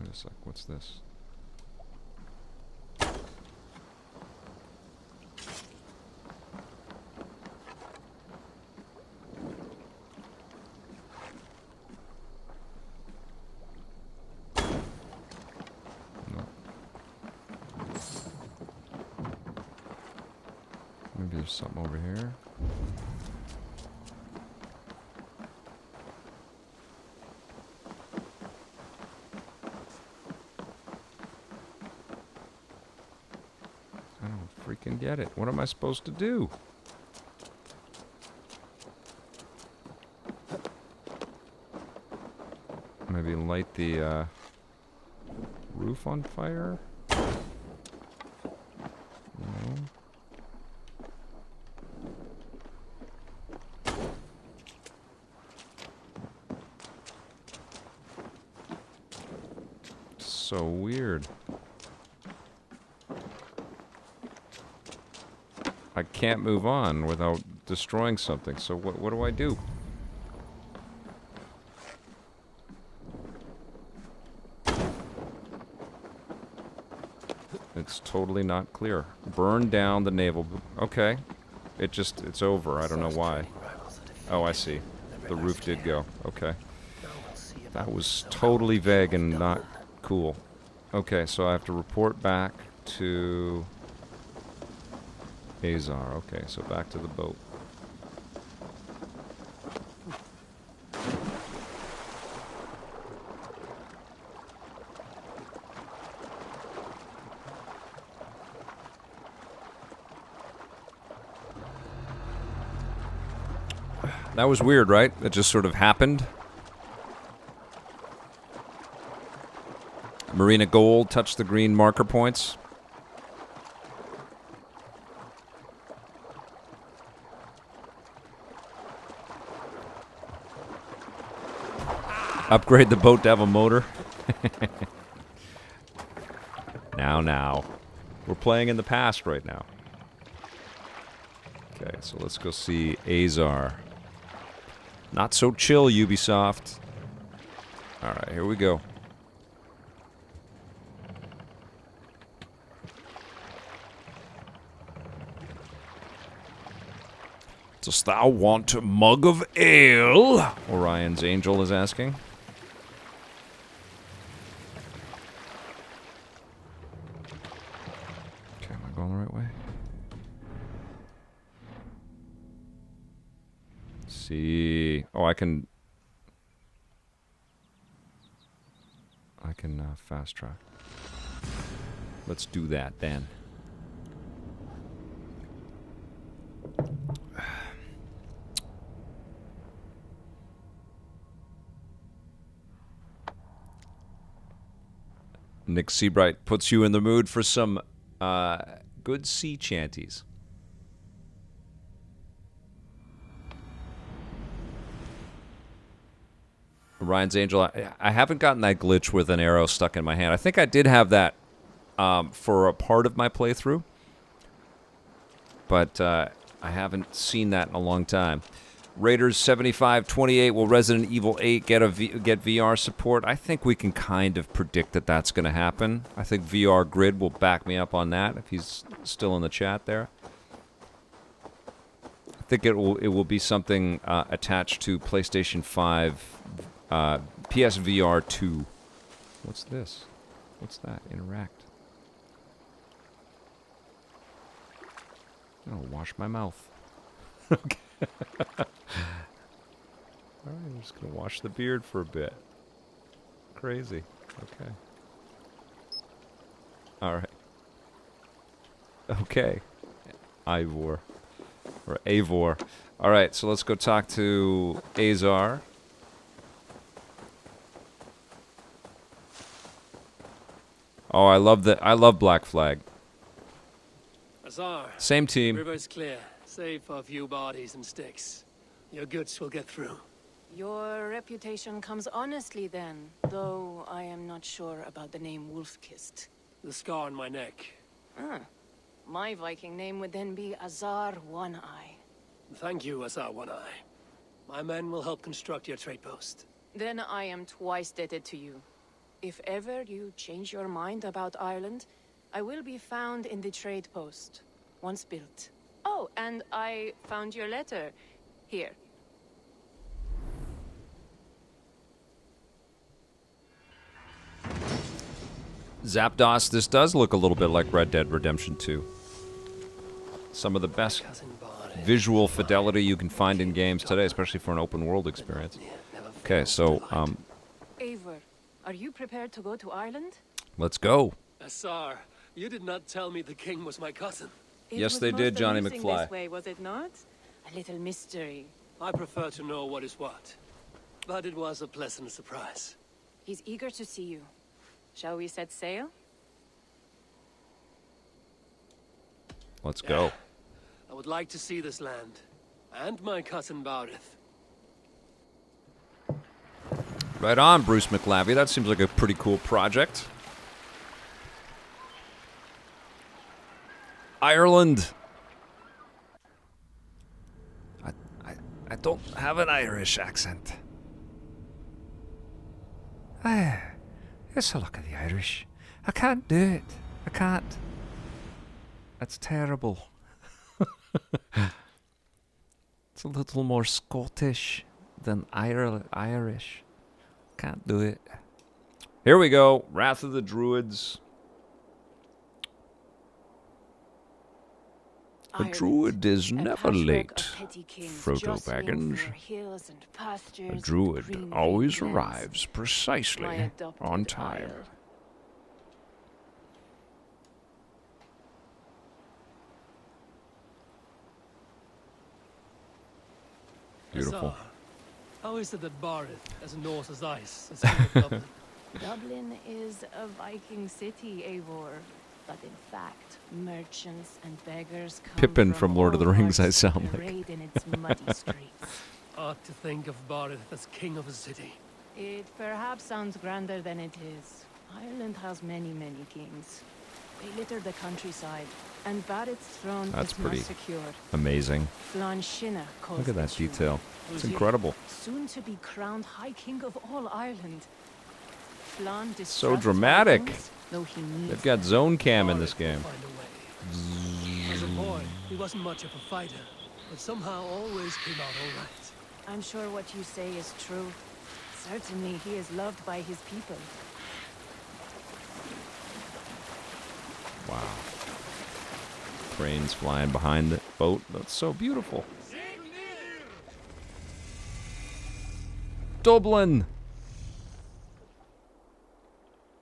Wait a sec, what's this? No. Maybe there's something over here. fucking get it. What am I supposed to do? Maybe light the roof on fire? No. So weird. I can't move on without destroying something, so what do I do? It's totally not clear. Burn down the naval... Okay. It's over. I don't know why. Oh, I see. The roof did go. Okay. That was totally vague and not cool. Okay, so I have to report back to... Azar. Okay, so back to the boat. That was weird, right? It just sort of happened. Marina Gold touched the green marker points. Upgrade the boat to have a motor. Now. We're playing in the past right now. Okay, so let's go see Azar. Not so chill, Ubisoft. Alright, here we go. Dost thou want a mug of ale? Orion's angel is asking. Okay, am I going the right way? Let's see. Oh, I can fast track. Let's do that then. Nick Seabright puts you in the mood for some good sea chanties. Ryan's Angel, I haven't gotten that glitch with an arrow stuck in my hand. I think I did have that for a part of my playthrough, but I haven't seen that in a long time. Raiders 7528, will Resident Evil 8 get VR support? I think we can kind of predict that that's going to happen. I think VR Grid will back me up on that if he's still in the chat there. I think it will be something attached to PlayStation 5, PSVR 2. What's this? What's that? Interact. Oh, wash my mouth. Okay. Alright, I'm just gonna wash the beard for a bit. Crazy. Okay. Alright. Okay. Ivor. Or Avor. Alright, so let's go talk to Azar. Oh, I love Black Flag. Azar. Same team. River's clear, save for a few bodies and sticks. Your goods will get through. Your reputation comes honestly then, though I am not sure about the name Wolf-Kissed. The scar on my neck. Ah, my Viking name would then be Azar One-Eye. Thank you, Azar One-Eye. My men will help construct your trade post. Then I am twice indebted to you. If ever you change your mind about Ireland, I will be found in the trade post, once built. Oh, and I found your letter. Here. Zapdos, this does look a little bit like Red Dead Redemption 2. Some of the best visual fidelity you can find in games today, especially for an open world experience. Okay, so, Eivor, are you prepared to go to Ireland? let's go. Azar, you did not tell me the king was my cousin. It Yes, was they did, most Johnny amusing McFly. This way, was it not? A little mystery. I prefer to know what is what. But it was a pleasant surprise. He's eager to see you. Shall we set sail? Let's go. I would like to see this land. And my cousin Barith. Right on, Bruce McLavy. That seems like a pretty cool project. Ireland. I don't have an Irish accent. It's a look at the Irish. I can't do it. I can't. That's terrible. It's a little more Scottish than Irish. Can't do it. Here we go. Wrath of the Druids. A druid is never late, Frodo Baggins. A druid always arrives precisely on time. Beautiful. Huzzah. How is it that Barith, as north as ice, is king of Dublin? Dublin is a Viking city, Eivor. But in fact, merchants and beggars come Pippin from Lord of the all Rings, I parts sound to like. parade in its muddy streets. Odd to think of Barith as king of a city. It perhaps sounds grander than it is. Ireland has many, many kings. They litter the countryside, and Barrett's throne That's is not pretty secured. Amazing. Flann Sinna calls Look at that the tune. detail. It's Who's he? incredible. Soon to be crowned High King of all Ireland. Flann So distrusts dramatic. Vikings, though he needs They've got them. zone cam in Barith this game. will find a way. As a boy, he wasn't much of a fighter, but somehow always came out all right. I'm sure what you say is true. Certainly, he is loved by his people. Wow. Cranes flying behind the boat. That's so beautiful. Dublin.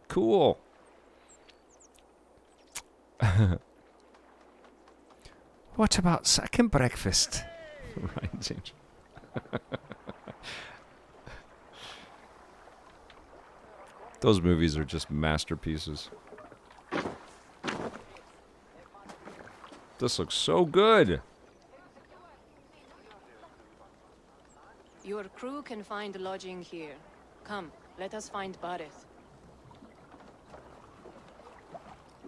Cool. What about second breakfast? Right, James. Those movies are just masterpieces. This looks so good. Your crew can find lodging here. Come, let us find Barith.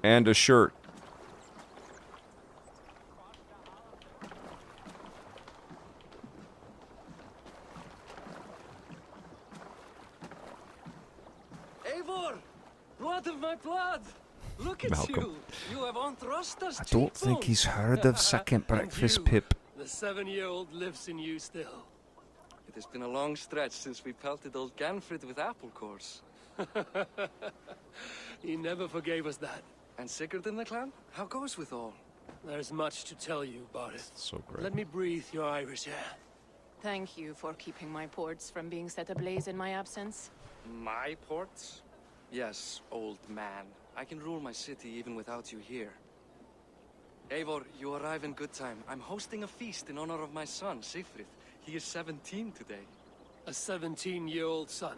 And a shirt. Eivor! Blood of my blood! Look at Malcolm. you! You have unthrust us I don't think he's heard of second breakfast, Pip. The 7-year-old lives in you still. It has been a long stretch since we pelted old Ganfrid with apple cores. He never forgave us that. And Sigurd in the clan? How goes with all? There's much to tell you, Barith. So great. Let me breathe your Irish air. Thank you for keeping my ports from being set ablaze in my absence. My ports? Yes, old man. I can rule my city even without you here. Eivor, you arrive in good time. I'm hosting a feast in honor of my son, Sigfrid. He is 17 today. A 17-year-old son.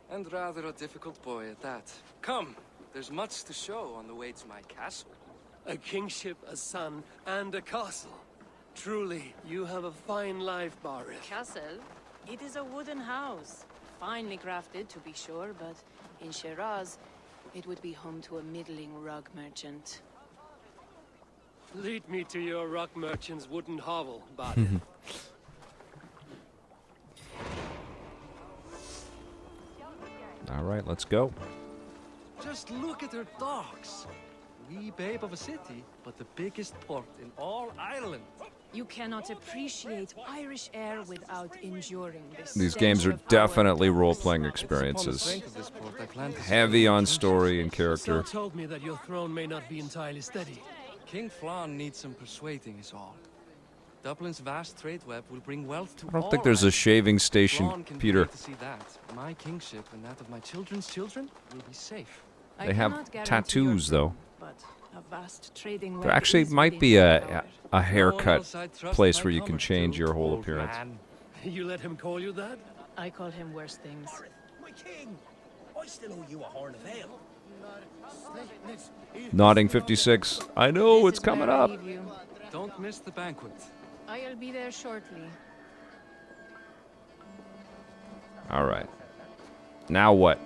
And rather a difficult boy at that. Come, there's much to show on the way to my castle. A kingship, a son, and a castle. Truly, you have a fine life, Barith. Castle? It is a wooden house. Finely crafted, to be sure, but in Shiraz, it would be home to a middling rug merchant. Lead me to your rock merchant's wooden hovel, Barith. All right, let's go. Just look at her docks. Wee babe of a city, but the biggest port in all Ireland. You cannot appreciate Irish air without enduring this. These stench games are of our definitely docks. role-playing Upon the experiences. strength of this port, I plan to Heavy on story and So character. told me that your throne may not be entirely steady. King Flann needs some persuading is all. Dublin's vast trade web will bring wealth to I don't all think there's a Ireland. shaving Flann station, can Peter. pay to see that. My kingship and that of my children's children will be safe. I They have cannot guarantee tattoos, your though. throne, but a vast trading There web actually is might within be my a power. haircut else I'd trust place my where you can plumber change to, your whole old appearance. man. You let him call you that? I call him worse things. My king! I still owe you a horn of ale. Nodding 56. I know This it's is where coming I up. leave you. Don't miss the banquet. I'll be there shortly. All right. Now what?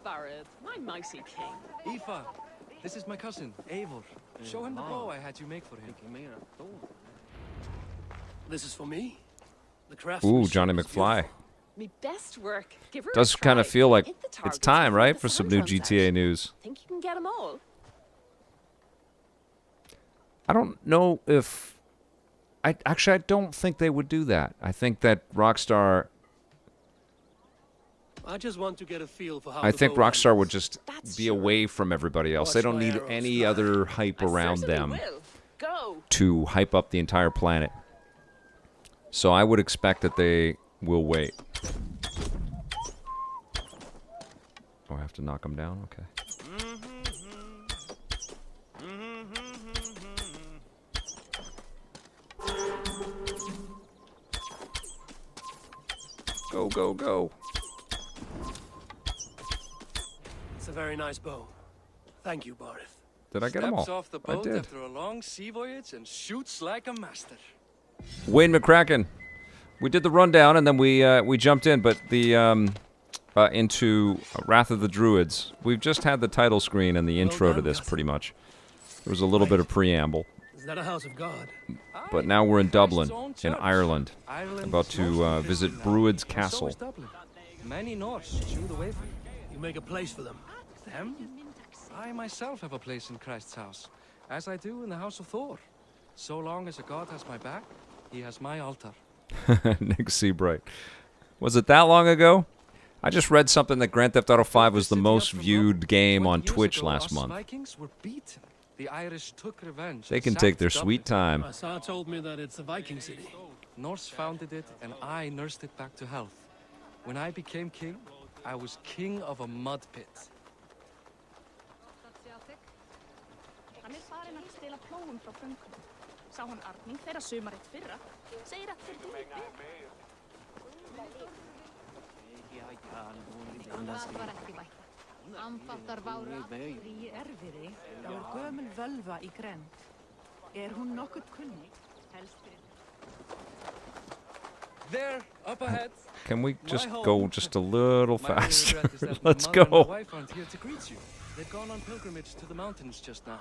Barrett, my micey king. Aoife, this is my cousin, Eivor. Show him the bow I had you make for him. This is for me? The Ooh, craftsmanship Johnny is McFly. Me best work. Give her Does a kind of try. feel like Hit the it's targets time, before right, the for some sun new runs GTA out. news. Think you can get them all? I don't know if I don't think they would do that. I think that Rockstar I just want to get a feel for how I the think bow Rockstar would handles. just That's be sure. away from everybody else. They Watch don't my need arrows any fly. other hype I around certainly them will. Go. to hype up the entire planet. So I would expect that they will wait. Oh, I have to knock them down? Okay. Go, go, go. It's a very nice bow. Thank you, Barith. Did I get them all? Steps off the I boat did. after a long sea voyage and shoots like a master. Wayne McCracken. We did the rundown and then we jumped in, but the into Wrath of the Druids. We've just had the title screen and the intro to done, this, Gus. pretty much. There was a little bit of preamble, Is that a house of God? but now we're in Dublin, Christ's own in church. Ireland, Ireland's about to mostly visit Christian now, Druids and so Castle. is Dublin. Many Norse chew the way for you. You make a place for them. Them? I myself have a place in Christ's house, as I do in the house of Thor. So long as a god has my back, he has my altar. Nick Seabright. Was it that long ago? I just read something that Grand Theft Auto 5 was the City most up from viewed Rome. game 20 on years Twitch ago, last us month. Vikings were beaten. The Irish took revenge. They and can take sacked their Dublin. sweet time. My son told me that it's a Viking city. Norse founded it, and I nursed it back to health. When I became king, I was king of a mud pit. Hann farinn að stela plógum frá föngum. Sá hann Arning þeirra sumarið fyrra. Segir að þeir dýri vel. Það var ekki vægt. Amfattar vára Í erfiði er gömul völva í grennd. Er hún nokkuð kunnig? Helst fyrir There, up ahead. Can we just My go home. just a little My only faster? regret is that Let's my mother and my go. wife aren't here to greet you. They've gone on pilgrimage to the mountains just now.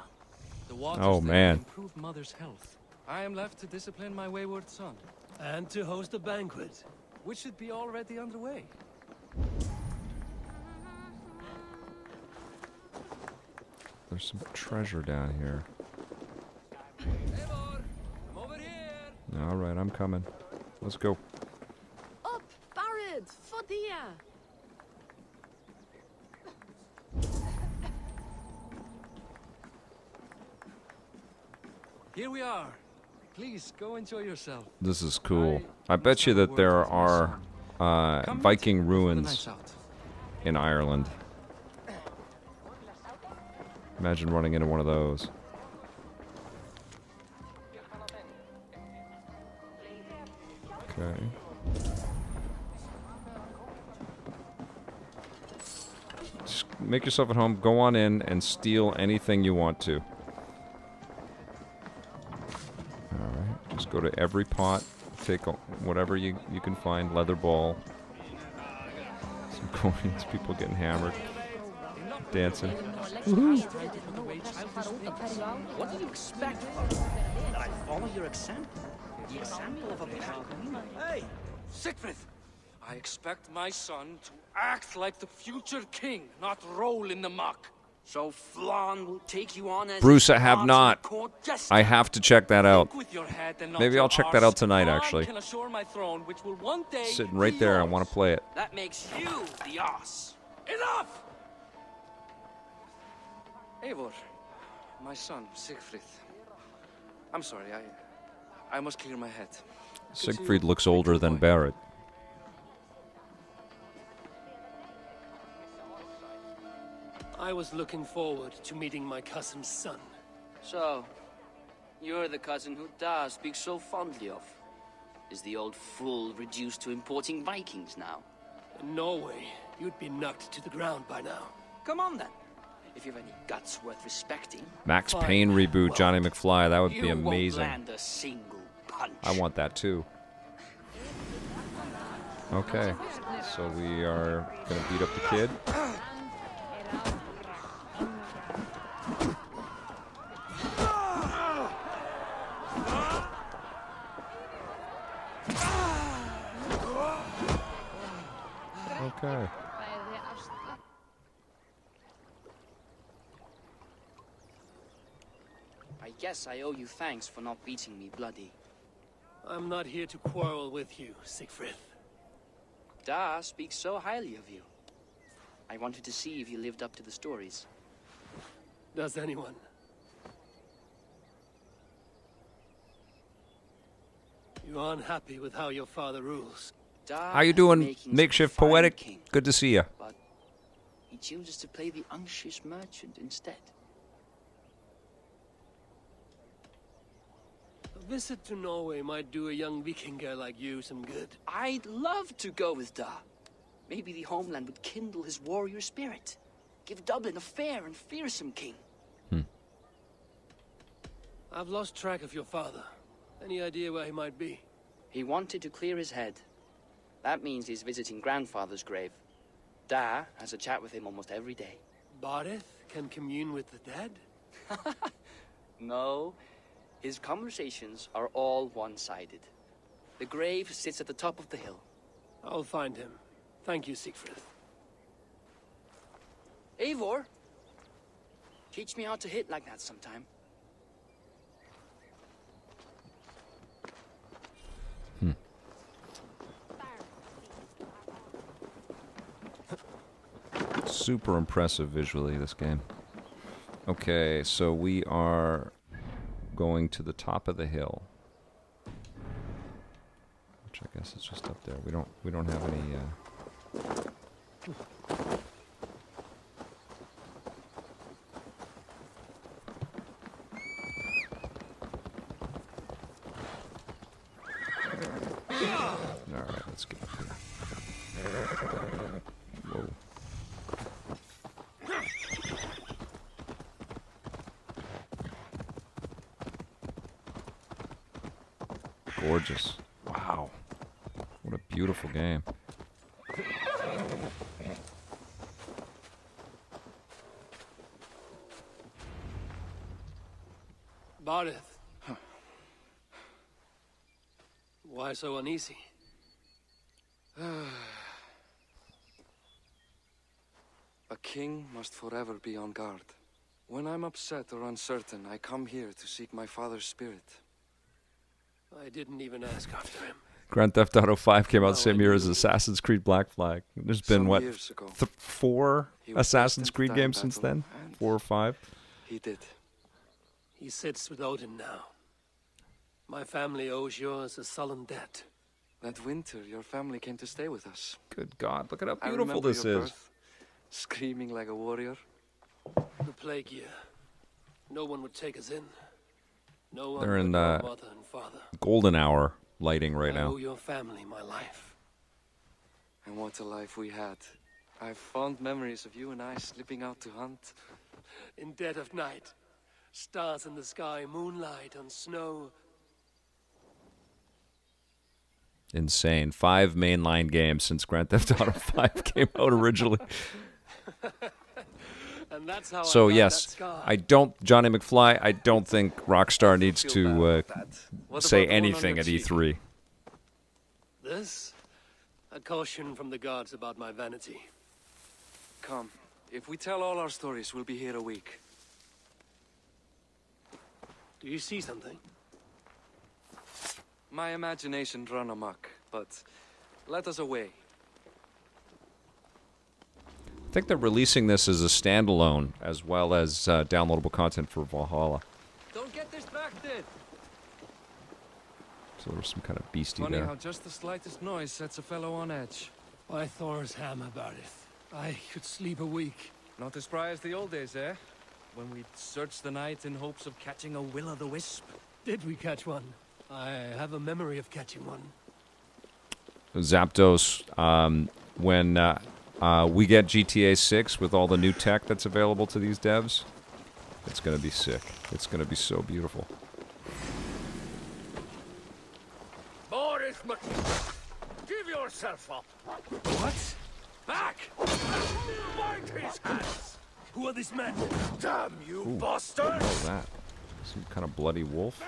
The waters Oh, there man. improve mother's health. I am left to discipline my wayward son, And to host a banquet. which should be already underway. There's some treasure down here. Eivor, come over here. All right, I'm coming. Let's go. Up, Barrett, Fodia. Here we are. Please go enjoy yourself. This is cool. I bet you that there are Come Viking meet me before the ruins night's out. in Ireland. Imagine running into one of those. Okay. Just make yourself at home. Go on in and steal anything you want to. Alright. Just go to every pot. Take whatever you can find. Leather ball. Some coins. People getting hammered. Dancing. What do you expect from me? That I follow your example? The example of a man. Hey, Siegfried! I expect my son to act like the future king, not roll in the muck. So Flan will take you on as Bruce, his I have gods not. and court jester? I have to check that out. Think with your head and not Maybe your I'll check that arse. out tonight, Flan actually. Can assure my throne, which will one day Sitting right be there. I yours. want to play it. That makes you the ass. Enough! Eivor, my son, Siegfried. I'm sorry, I must clear my head. Siegfried looks older than Barrett. I was looking forward to meeting my cousin's son. So, you're the cousin who Da speaks so fondly of. Is the old fool reduced to importing Vikings now? In Norway, you'd be knocked to the ground by now. Come on then. If you have any guts worth respecting. Max Fine. Payne reboot, Well, Johnny McFly. That would be You won't amazing. land a single punch. I want that too. Okay, so we are gonna beat up the kid. Okay. I guess I owe you thanks for not beating me bloody. I'm not here to quarrel with you, Siegfried. Da speaks so highly of you. I wanted to see if you lived up to the stories. Does anyone? You unhappy with how your father rules? Da How you has the doing, makings of a makeshift fine poetic? king, Good to see you. but he chooses to play the unctuous merchant instead. A visit to Norway might do a young Vikinger like you some good. I'd love to go with Da. Maybe the homeland would kindle his warrior spirit. Give Dublin a fair and fearsome king. I've lost track of your father. Any idea where he might be? He wanted to clear his head. That means he's visiting grandfather's grave. Da has a chat with him almost every day. Barith can commune with the dead? No, his conversations are all one-sided. The grave sits at the top of the hill. I'll find him. Thank you, Siegfried. Eivor, teach me how to hit like that sometime. Super impressive visually, this game. Okay, so we are going to the top of the hill, which I guess is just up there. We don't have any. All right, let's get up here. Whoa. Gorgeous. Wow. What a beautiful game. Barith. Why so uneasy? A king must forever be on guard. When I'm upset or uncertain, I come here to seek my father's spirit. I didn't even ask after him. Grand Theft Auto 5 came out Well, the same I year knew as he- Assassin's Creed Black Flag. There's been, Some what, years ago, 4 he was Assassin's destined to Creed die in games since battle, then? and 4 or 5? He did. He sits with Odin now. My family owes yours a sullen debt. That winter, your family came to stay with us. Good God, look at how I beautiful remember this your is. birth, screaming like a warrior. The plague year. No one would take us in. No one They're in, but our mother and father. Golden hour lighting right I now. owe your family my life. And what a life we had. I have fond memories of you and I slipping out to hunt. In dead of night. Stars in the sky, moonlight on snow. Insane. 5 mainline games since Grand Theft Auto 5 came out originally. And that's how So I got yes, that scar. Johnny McFly, I don't think Rockstar needs Feel to bad about that. What say about the one on anything your at cheek? E3. This? A caution from the gods about my vanity. Come. If we tell all our stories, we'll be here a week. Do you see something? My imagination run amok, but let us away. I think they're releasing this as a standalone as well as downloadable content for Valhalla. Don't get distracted! So there was some kind of beastie Funny there. how just the slightest noise sets a fellow on edge. By Thor's hammer, Barith. I could sleep a week. Not as spry as the old days, eh? When we'd search the night in hopes of catching a will-o'-the-wisp. Did we catch one? I have a memory of catching one. Zapdos, when we get GTA 6 with all the new tech that's available to these devs, it's going to be sick. It's going to be so beautiful. Boris McKee, give yourself up. What? Back! Bind his hands! Who are these men? Damn you, Ooh, bastards! what is that? Some kind of bloody wolf?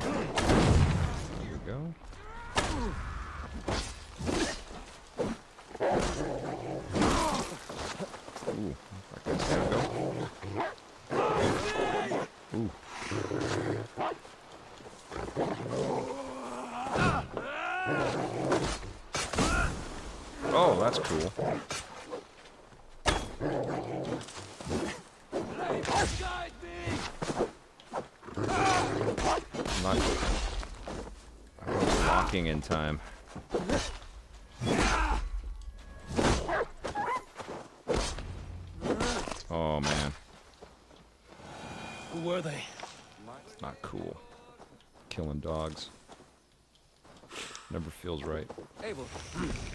Here we go. Ooh, that guy's gotta go. Ooh. Oh, that's cool. I'm not blocking in time. Oh man, Who were they? not cool. Killing dogs. Never feels right. Abel,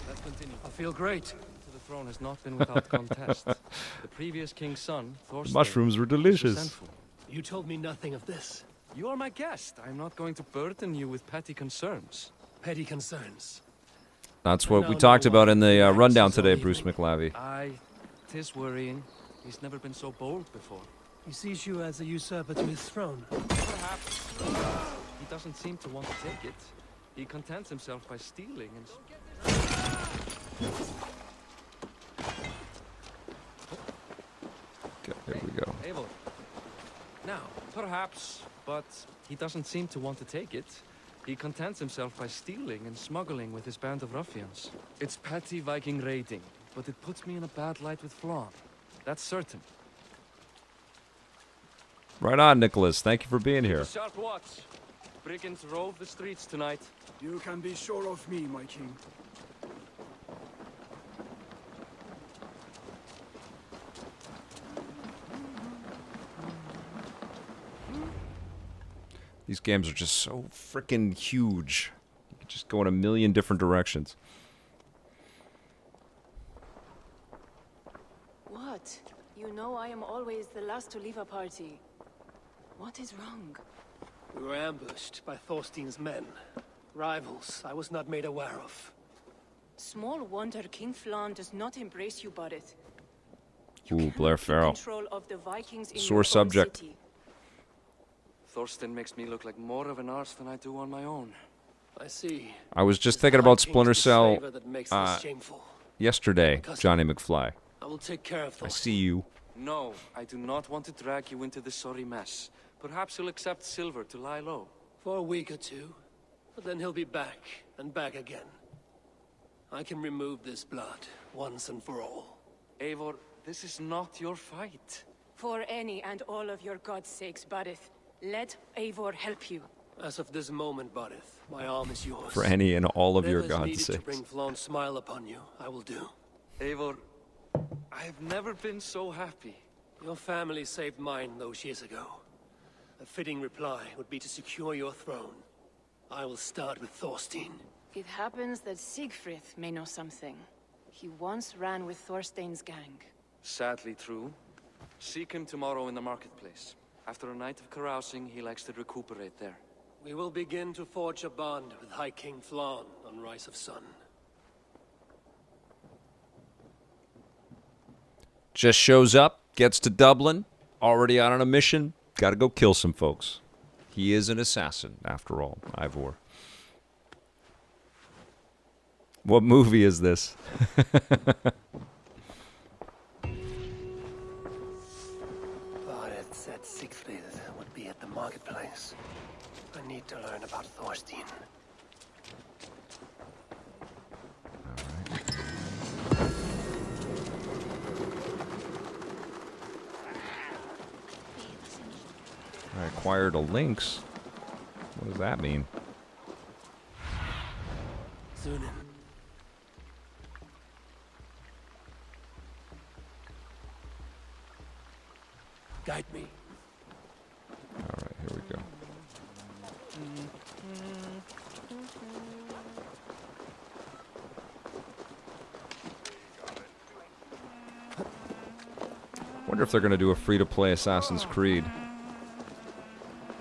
let's continue. I feel great. To the throne has not been without contest. The previous king's son, Thorstein, Mushrooms were was delicious. resentful. You told me nothing of this. You are my guest. I'm not going to burden you with petty concerns. Petty concerns. That's what we No, talked no, about in the Max rundown is today, only Bruce me. McLavy. Aye, 'tis worrying. He's never been so bold before. He sees you as a usurper to his throne. Perhaps he doesn't seem to want to take it. He contents himself by stealing and... Okay, there we go. Abel. Now, perhaps, but he doesn't seem to want to take it. He contents himself by stealing and smuggling with his band of ruffians. It's petty Viking raiding, but it puts me in a bad light with Flann. That's certain. Right on, Nicholas. Thank you for being here. Sharp watch. Brigands rove the streets tonight. You can be sure of me, my king. These games are just so freaking huge. You can just go in a million different directions. What? You know I am always the last to leave a party. What is wrong? We were ambushed by Thorstein's men. Rivals I was not made aware of. Small wonder King Flann does not embrace you, Barith. Ooh, Blair Farrell. Control of the Vikings in Sore your own subject. city. Thorstein makes me look like more of an arse than I do on my own. I see. I was just It's thinking the about Vikings, Splinter the Cell slaver that makes this shameful. yesterday, Johnny McFly. I will take care of I Thorstein. see you. No, I do not want to drag you into this sorry mess. Perhaps you'll accept silver to lie low. For a week or two. But then he'll be back, and back again. I can remove this blood, once and for all. Eivor, this is not your fight. For any and all of your god's sakes, Barith, let Eivor help you. As of this moment, Barith, my arm is yours. For any and all of your Whatever is God's needed sakes. to bring Flann's smile upon you, I will do. Eivor, I have never been so happy. Your family saved mine those years ago. A fitting reply would be to secure your throne. I will start with Thorstein. It happens that Siegfried may know something. He once ran with Thorstein's gang. Sadly true. Seek him tomorrow in the marketplace. After a night of carousing, he likes to recuperate there. We will begin to forge a bond with High King Flann on Rise of Sun. Just shows up, gets to Dublin, already out on a mission, gotta go kill some folks. He is an assassin, after all, Ivor. What movie is this? Barith said Siegfried would be at the marketplace. I need to learn about Thorstein. I acquired a lynx. What does that mean? Sunan. Guide me. Alright, here we go. Wonder if they're gonna do a free-to-play Assassin's Creed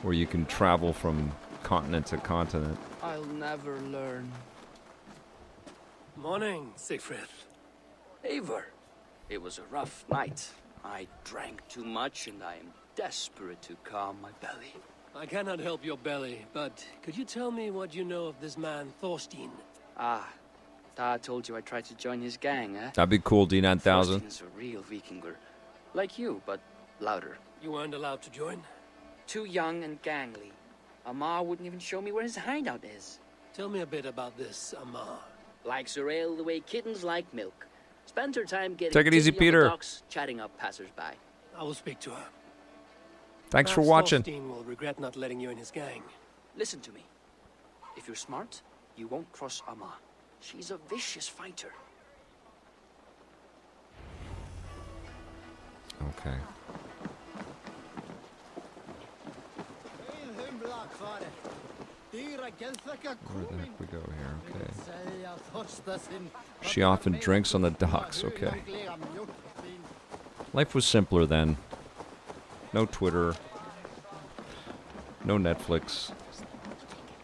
where you can travel from continent to continent. I'll never learn. Morning, Siegfried. Eivor. It was a rough night. I drank too much and I am desperate to calm my belly. I cannot help your belly, but could you tell me what you know of this man, Thorstein? Ah, I told you I tried to join his gang, eh? That'd be cool, D9000. Thorstein is a real Vikinger. Like you, but louder. You weren't allowed to join? Too young and gangly. Amar wouldn't even show me where his hideout is. Tell me a bit about this Amar. Likes her ale the way kittens like milk. Spends her time getting Take it easy, tipsy on the Peter. docks, chatting up passers-by. I will speak to her. Thanks for Perhaps watching. Thorstein will regret not letting you in his gang. Listen to me. If you're smart, you won't cross Amar. She's a vicious fighter. Okay. Where the heck we go here? Okay. She often drinks on the docks. Okay. Life was simpler then. No Twitter. No Netflix.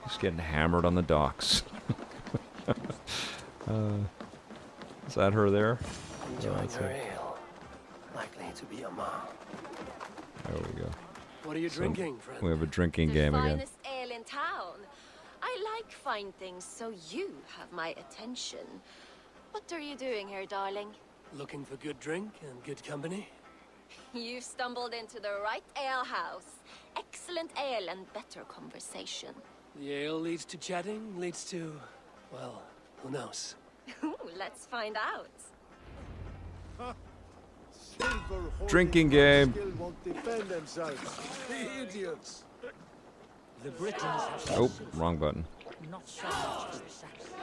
Just getting hammered on the docks. Is that her there? Enjoying that's her it. ale. Likely to be Amar. There we go. What are you So, drinking, friend? we have a drinking The game again. finest ale in town. I like fine things, so you have my attention. What are you doing here, darling? Looking for good drink and good company? You've stumbled into the right ale house. Excellent ale and better conversation. The ale leads to chatting, leads to... well, who knows? Let's find out. Drinking game. Idiots. The Britons have Oh, wrong button. not so much as the Saxons.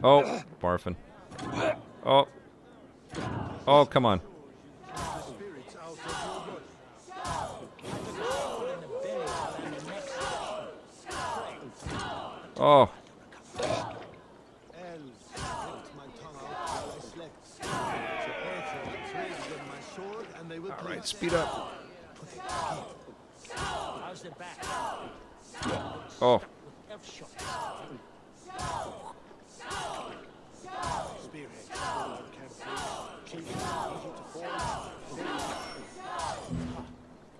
Oh, barfing. Oh. Oh, come on. Oh. All right, speed up. How's the back? Oh. Elf shot.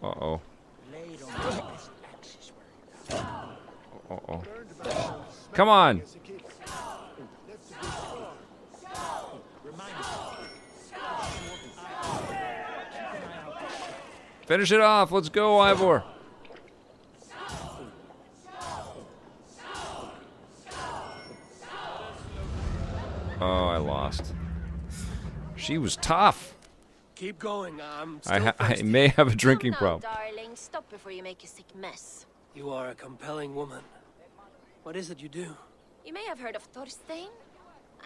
Uh-oh. Laid on the best axes were Uh-oh. Come on. Finish it off. Let's go, Ivor. Oh, I lost. She was tough. Keep going, I'm still I thirsty. may have a drinking Come now, problem. darling. Stop before you make a sick mess. You are a compelling woman. What is it you do? You may have heard of Thorstein.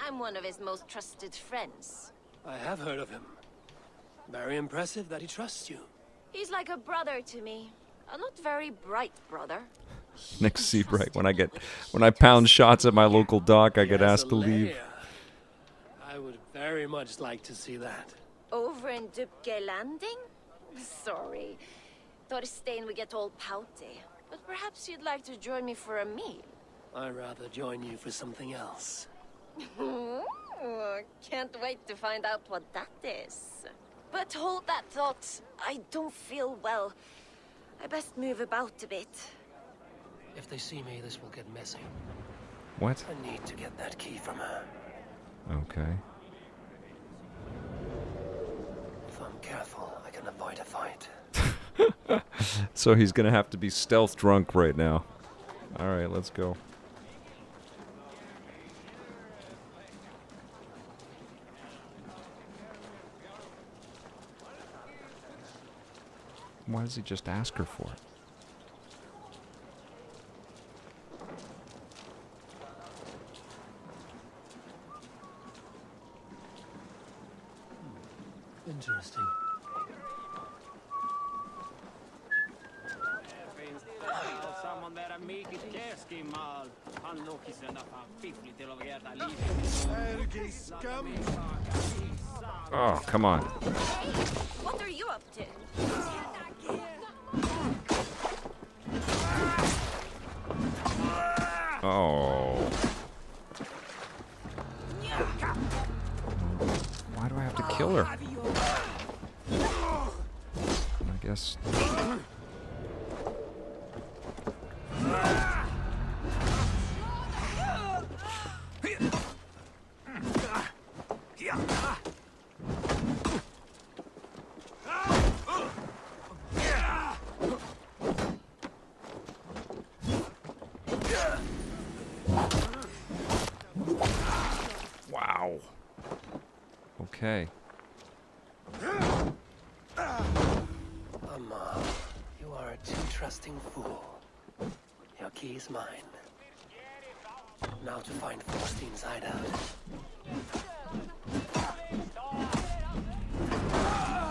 I'm one of his most trusted friends. I have heard of him. Very impressive that he trusts you. He's like a brother to me. A not very bright brother. Next Seabright, when I pound shots at my local dock, I get Yes, asked to leave. Alea. I would very much like to see that. Over in Dupke Landing? Sorry. Thorstein would get all pouty. But perhaps you'd like to join me for a meal. I'd rather join you for something else. Ooh, can't wait to find out what that is. But hold that thought. I don't feel well. I best move about a bit. If they see me, this will get messy. What? I need to get that key from her. Okay. If I'm careful, I can avoid a fight. So he's gonna have to be stealth drunk right now. All right, let's go. Why does he just ask her for it? Interesting. Oh, come on. What are you up to? Oh. Why do I have to kill her? I guess. Wow. Okay. Amma, you are a too trusting fool. Your key is mine. Now to find Thorstein's hideout.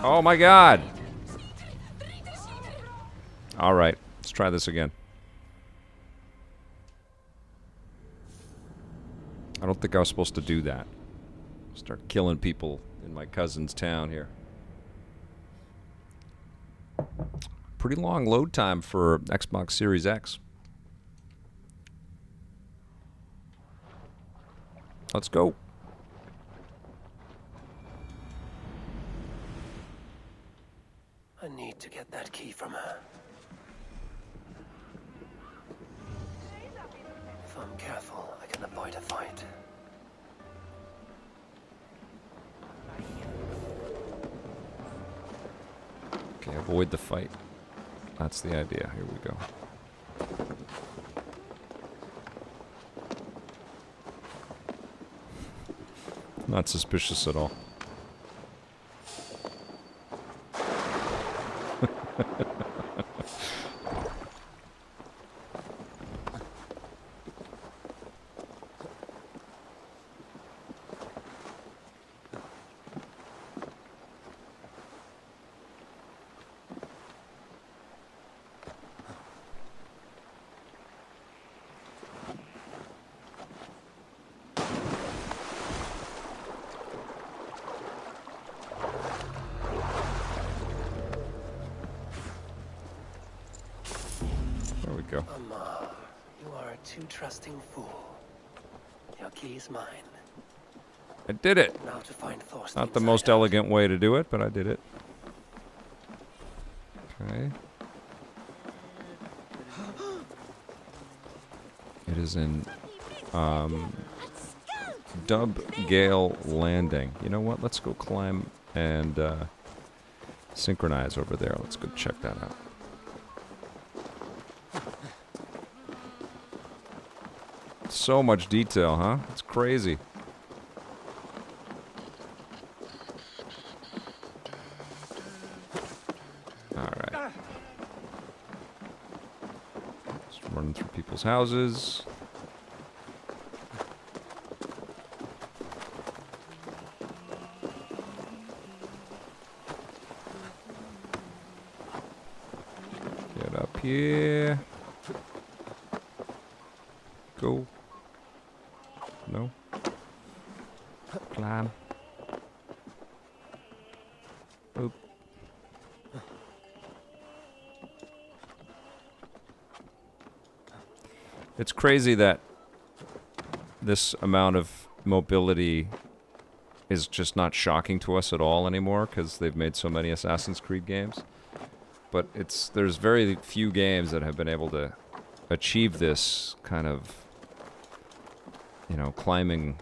Oh my god. All right. Let's try this again. I don't think I was supposed to do that. Start killing people in my cousin's town here. Pretty long load time for Xbox Series X. Let's go. I need to get that key from her. If I'm careful, I can avoid a fight. Okay, avoid the fight. That's the idea. Here we go. Not suspicious at all. There we go. Amma, you are a too trusting fool. Your key is mine. I did it. Now to find Thorstein's Not the most hideout. elegant way to do it, but I did it. Okay. It is in Dub Gale Landing. You know what? Let's go climb and synchronize over there. Let's go check that out. So much detail, huh? It's crazy. Alright. Just running through people's houses. Get up here. Go. No. Climb. Oop. It's crazy that this amount of mobility is just not shocking to us at all anymore because they've made so many Assassin's Creed games. But there's very few games that have been able to achieve this kind of, you know, climbing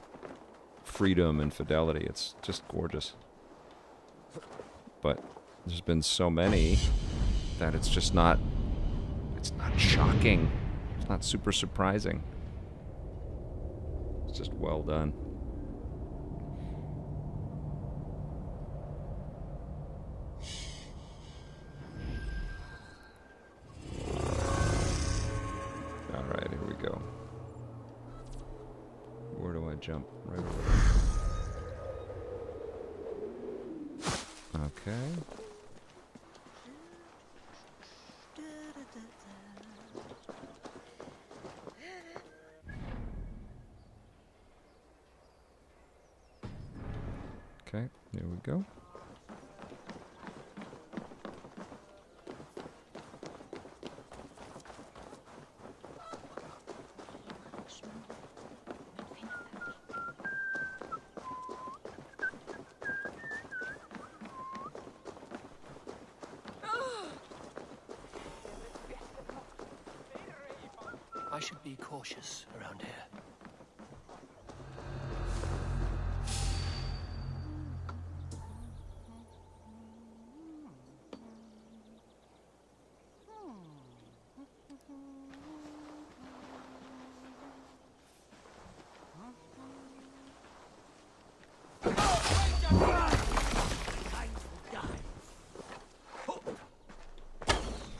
freedom and fidelity. It's just gorgeous. But there's been so many that it's just not, it's not shocking. It's not super surprising. It's just well done. jump right over there. Okay. Okay, there we go. I should be cautious around here.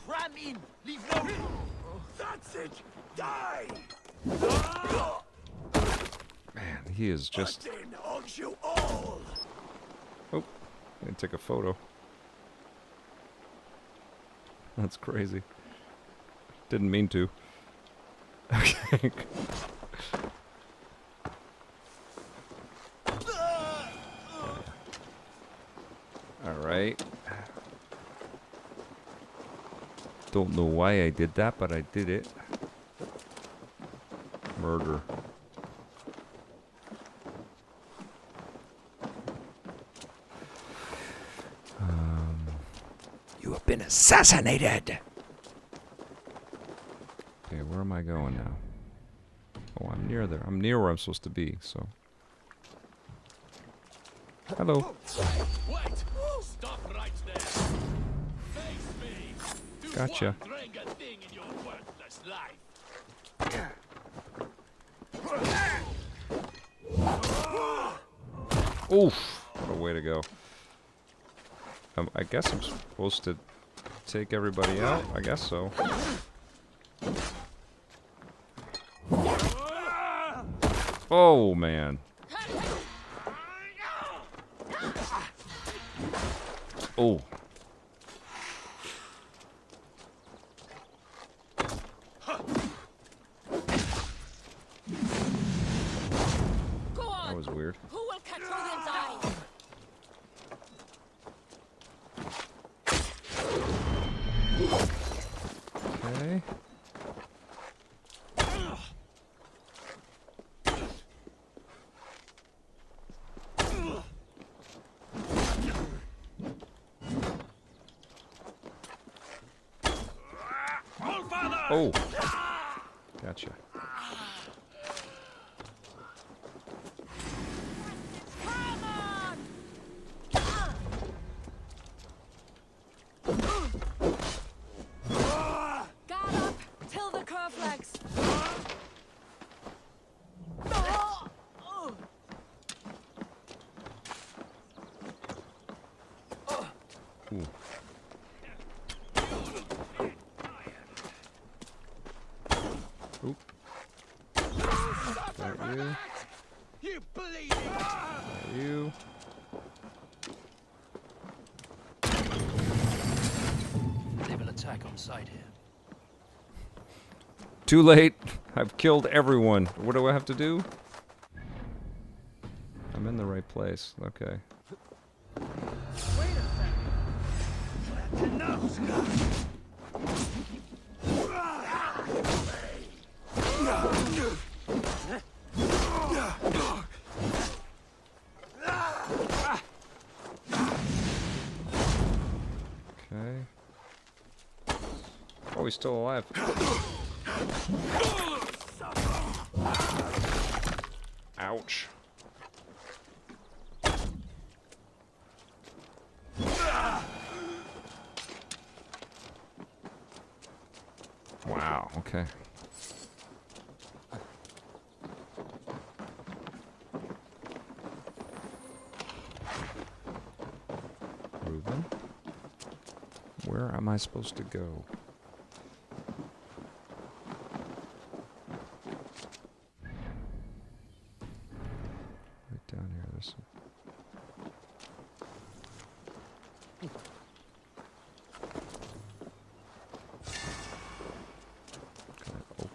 Ram in! Leave no room! That's it! Die! Man, he is just... Martin hugs you all! Oh, I didn't take a photo. That's crazy. Didn't mean to. Okay. Alright. Don't know why I did that, but I did it. Murder. You have been assassinated! Okay, where am I going now? Oh, I'm near there. I'm near where I'm supposed to be, so... Hello. Wait! Stop right there! Face me! Do Gotcha. one drinking thing in your worthless life! Oof! What a way to go. I guess I'm supposed to take everybody out. I guess so. Oh, man. Oh. That was weird. Who will catch Odin's eye? Okay. Oh. Gotcha. Guard up! Till the curve legs! Ooh. Oop. Got you. You bleeding! Got you. They will attack on sight here. Too late. I've killed everyone. What do I have to do? I'm in the right place. Okay. That's enough, Scott! Okay. Oh, he's still alive. Ouch. Wow, okay. Reuben? Where am I supposed to go?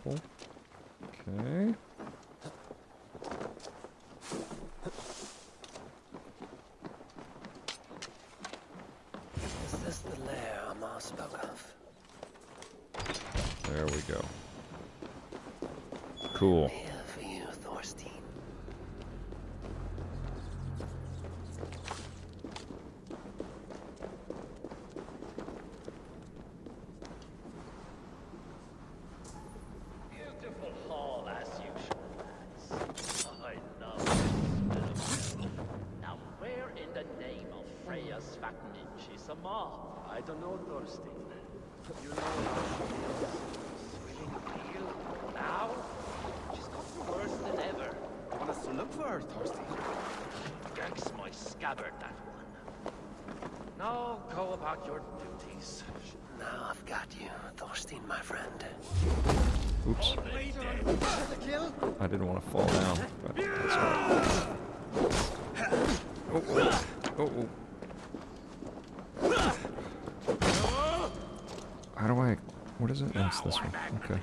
Careful. Okay. Is this the lair Amar spoke of? There we go. Cool. Here for you, Thorstein. Beautiful hall as usual, lads. I love this. Now, where in the name of Freya's fat ninja is Amar? I don't know, Thorstein. You know how she is. Swilling real now? She's gotten worse than ever. You want us to look for her, Thorstein? Yanks my scabbard, that one. Now, go about your duties. Now I've got you, Thorstein, my friend. Oops. I didn't want to fall down, but that's all right. Oh. How do I... What is it? Oh, it's this one. Okay.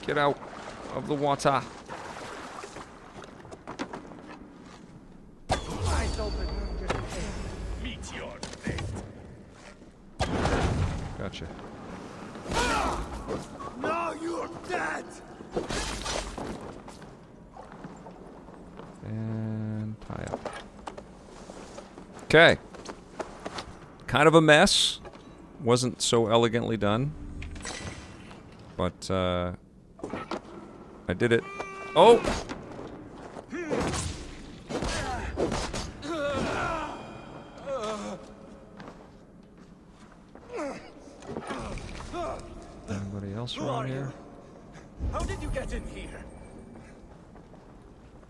Get out of the water. Meet your fate. Gotcha. Now you're dead! And tie up. Okay. Kind of a mess. Wasn't so elegantly done. But, I did it. Oh! Anybody else around here? How did you get in here?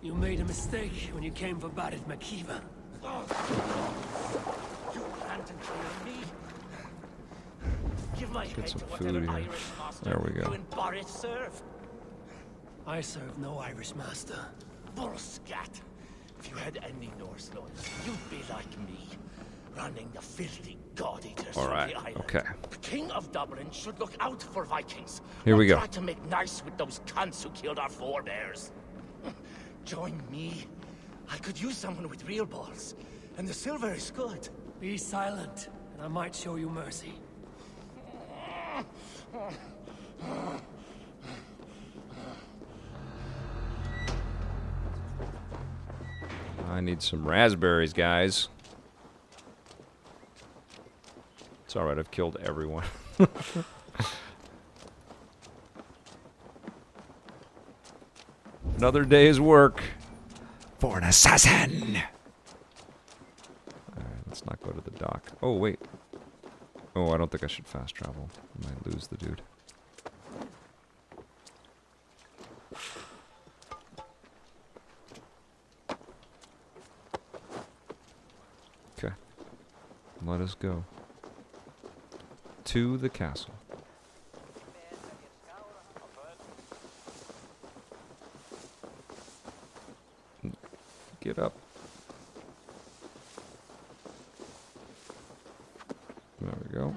You made a mistake when you came for Barit Makiva. You planned to kill me? Give my Get head some to food whatever here. Irish master There we go. you and Barrett serve. I serve no Irish master. Bullscat. If you had any Norse loyalty, you'd be like me, running the filthy god-eaters All from right, the island. okay. The King of Dublin should look out for Vikings. Here we not go. Try to make nice with those cunts who killed our forebears. Join me. I could use someone with real balls, and the silver is good. Be silent, and I might show you mercy. I need some raspberries, guys. It's alright, I've killed everyone. Another day's work for an assassin. Alright, let's not go to the dock. Oh, wait. Oh, I don't think I should fast travel. I might lose the dude. Okay. Let us go. To the castle. Get up. There we go.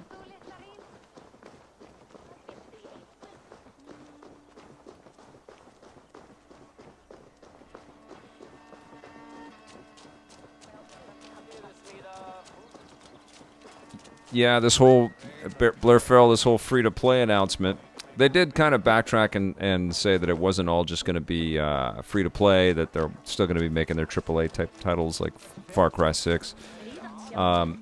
Yeah, this whole Blurfell, this whole free-to-play announcement, they did kind of backtrack and say that it wasn't all just going to be free-to-play, that they're still going to be making their AAA type titles like Far Cry 6. But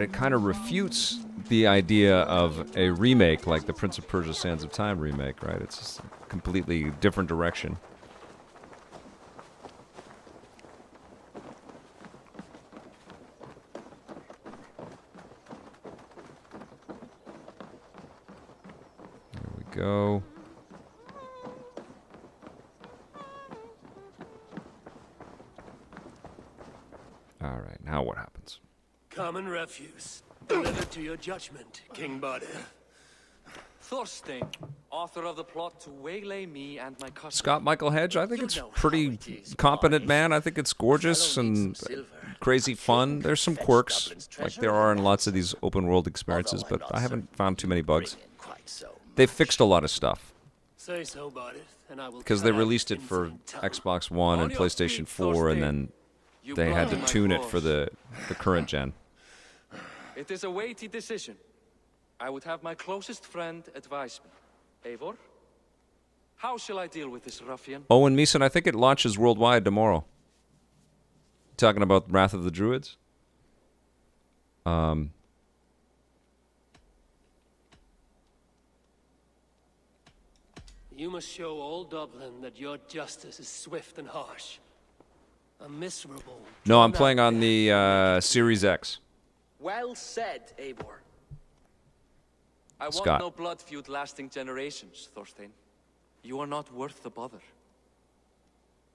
it kind of refutes the idea of a remake like the Prince of Persia Sands of Time remake, right? It's just a completely different direction. Go. All right, now what happens? Common refuse. Delivered to your judgment, King Bardet. Thorstein, author of the plot to waylay me and my cousin. Scott Michael Hedge, I think it's pretty competent, man. I think it's gorgeous and crazy fun. There's some quirks, like there are in lots of these open world experiences, but I haven't found too many bugs. They've fixed a lot of stuff. Say so about it, and I will. Because they released it for Xbox One and PlayStation 4, and then they had to tune it for the current gen. It is a weighty decision. I would have my closest friend advise me. Eivor, how shall I deal with this ruffian? Oh, and Meeson, I think it launches worldwide tomorrow. Talking about Wrath of the Druids. You must show all Dublin that your justice is swift and harsh. A miserable... No, I'm playing on the Series X. Well said, Eivor. I Scott. want no blood feud lasting generations, Thorstein. You are not worth the bother.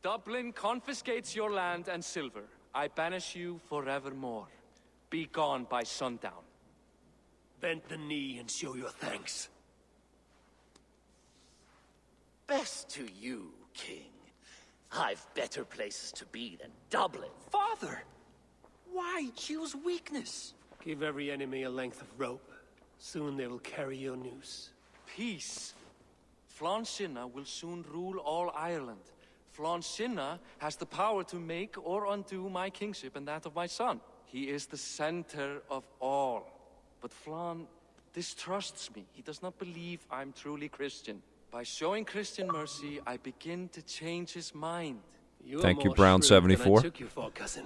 Dublin confiscates your land and silver. I banish you forevermore. Be gone by sundown. Bend the knee and show your thanks. Best to you, King. I've better places to be than Dublin. Father! Why choose weakness? Give every enemy a length of rope. Soon they will carry your noose. Peace. Flann Sinna will soon rule all Ireland. Flann Sinna has the power to make or undo my kingship and that of my son. He is the center of all. But Flann distrusts me. He does not believe I'm truly Christian. By showing Christian mercy, I begin to change his mind. Thank you, Brown 74. I took you for, cousin.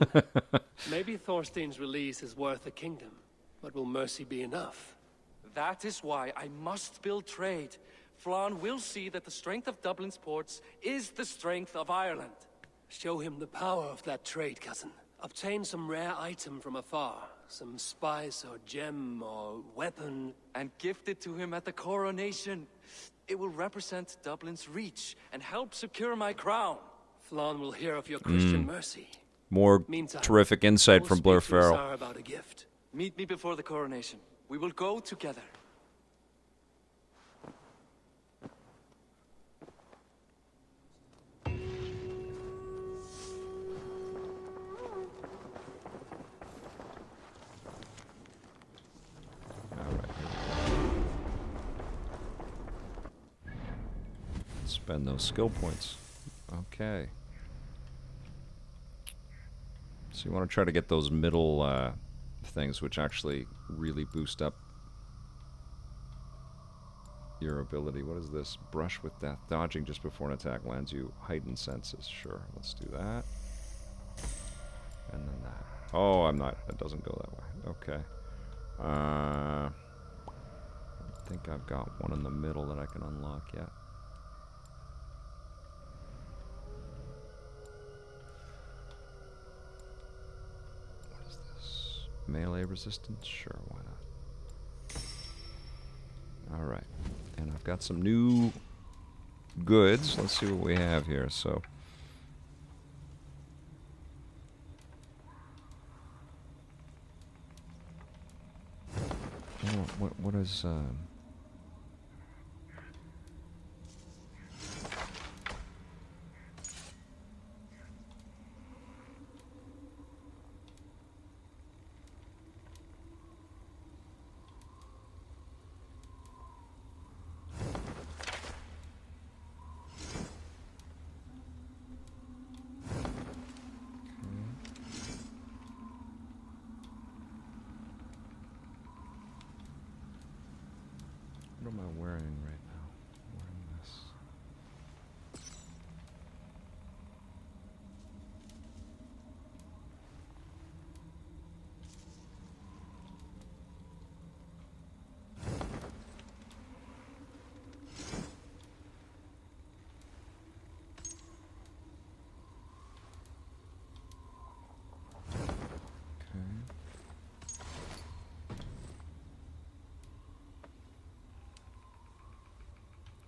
Maybe Thorstein's release is worth a kingdom, but will mercy be enough? That is why I must build trade. Flann will see that the strength of Dublin's ports is the strength of Ireland. Show him the power of that trade, cousin. Obtain some rare item from afar. Some spice or gem or weapon. And gift it to him at the coronation. It will represent Dublin's reach and help secure my crown. Flann will hear of your Christian mercy. More Meantime, terrific insight from Blair Farrell. About a gift. Meet me before the coronation. We will go together. Spend those skill points. Okay. So you want to try to get those middle things, which actually really boost up your ability. What is this? Brush with death. Dodging just before an attack lands you heightened senses. Sure, let's do that. And then that. Oh, I'm not. That doesn't go that way. Okay. I think I've got one in the middle that I can unlock yet. Melee resistance? Sure, why not? Alright. And I've got some new goods. Let's see what we have here. So, what is... What am I wearing right now? I'm wearing this.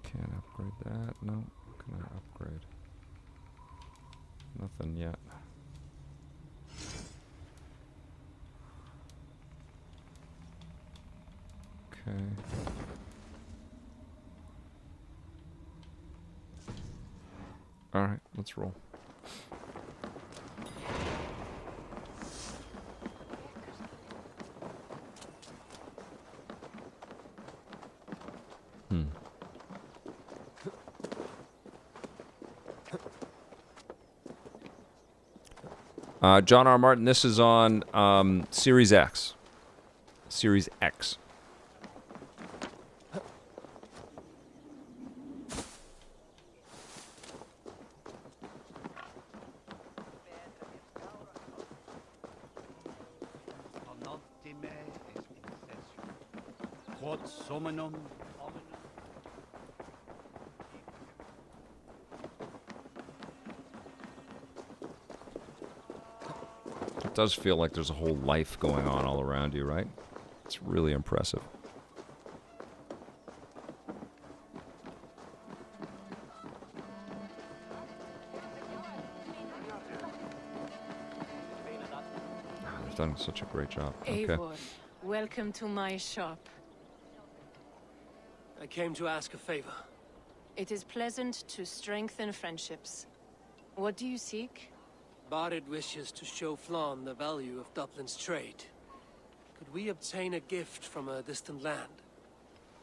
Can't upgrade that. No. What can I upgrade? Nothing yet. Okay. All right, let's roll. John R. Martin, this is on Series X. Series X. It does feel like there's a whole life going on all around you, right? It's really impressive. They've done such a great job. Okay. Eivor, welcome to my shop. I came to ask a favor. It is pleasant to strengthen friendships. What do you seek? Barid wishes to show Flann the value of Dublin's trade. Could we obtain a gift from a distant land?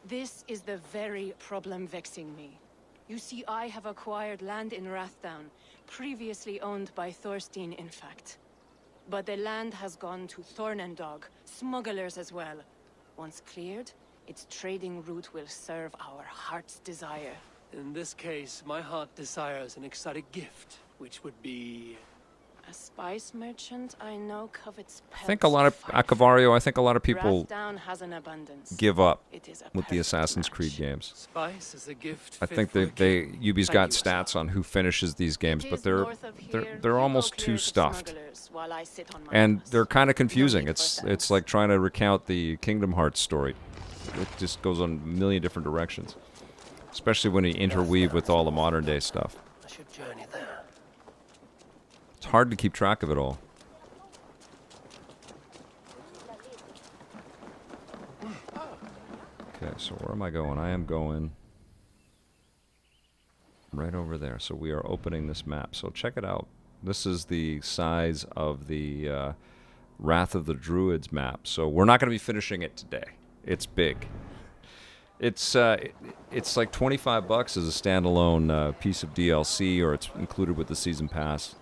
This is the very problem vexing me. You see, I have acquired land in Rathdown, previously owned by Thorstein, in fact. But the land has gone to Thornendog, smugglers as well. Once cleared, its trading route will serve our heart's desire. In this case, my heart desires an exotic gift, which would be... A spice merchant I know covets pelts. I think a lot of Akavario, I think a lot of people Rathdown has an abundance. give up It is a with the perfect Assassin's match. Creed games. Spice is a gift. I fit think for a they king. Ubi's Thank got you, stats on who finishes these games, It but is north of here. they're almost People too clears of stuffed. smugglers while I sit on my And ass. they're kind of No confusing. need for It's thanks. like trying to recount the Kingdom Hearts story. It just goes on a million different directions, especially when you interweave with all the modern day stuff. I should journey there. It's hard to keep track of it all. Okay, so where am I going? I am going right over there. So we are opening this map. So check it out. This is the size of the Wrath of the Druids map. So we're not going to be finishing it today. It's big. It's like $25 as a standalone piece of DLC, or it's included with the season pass.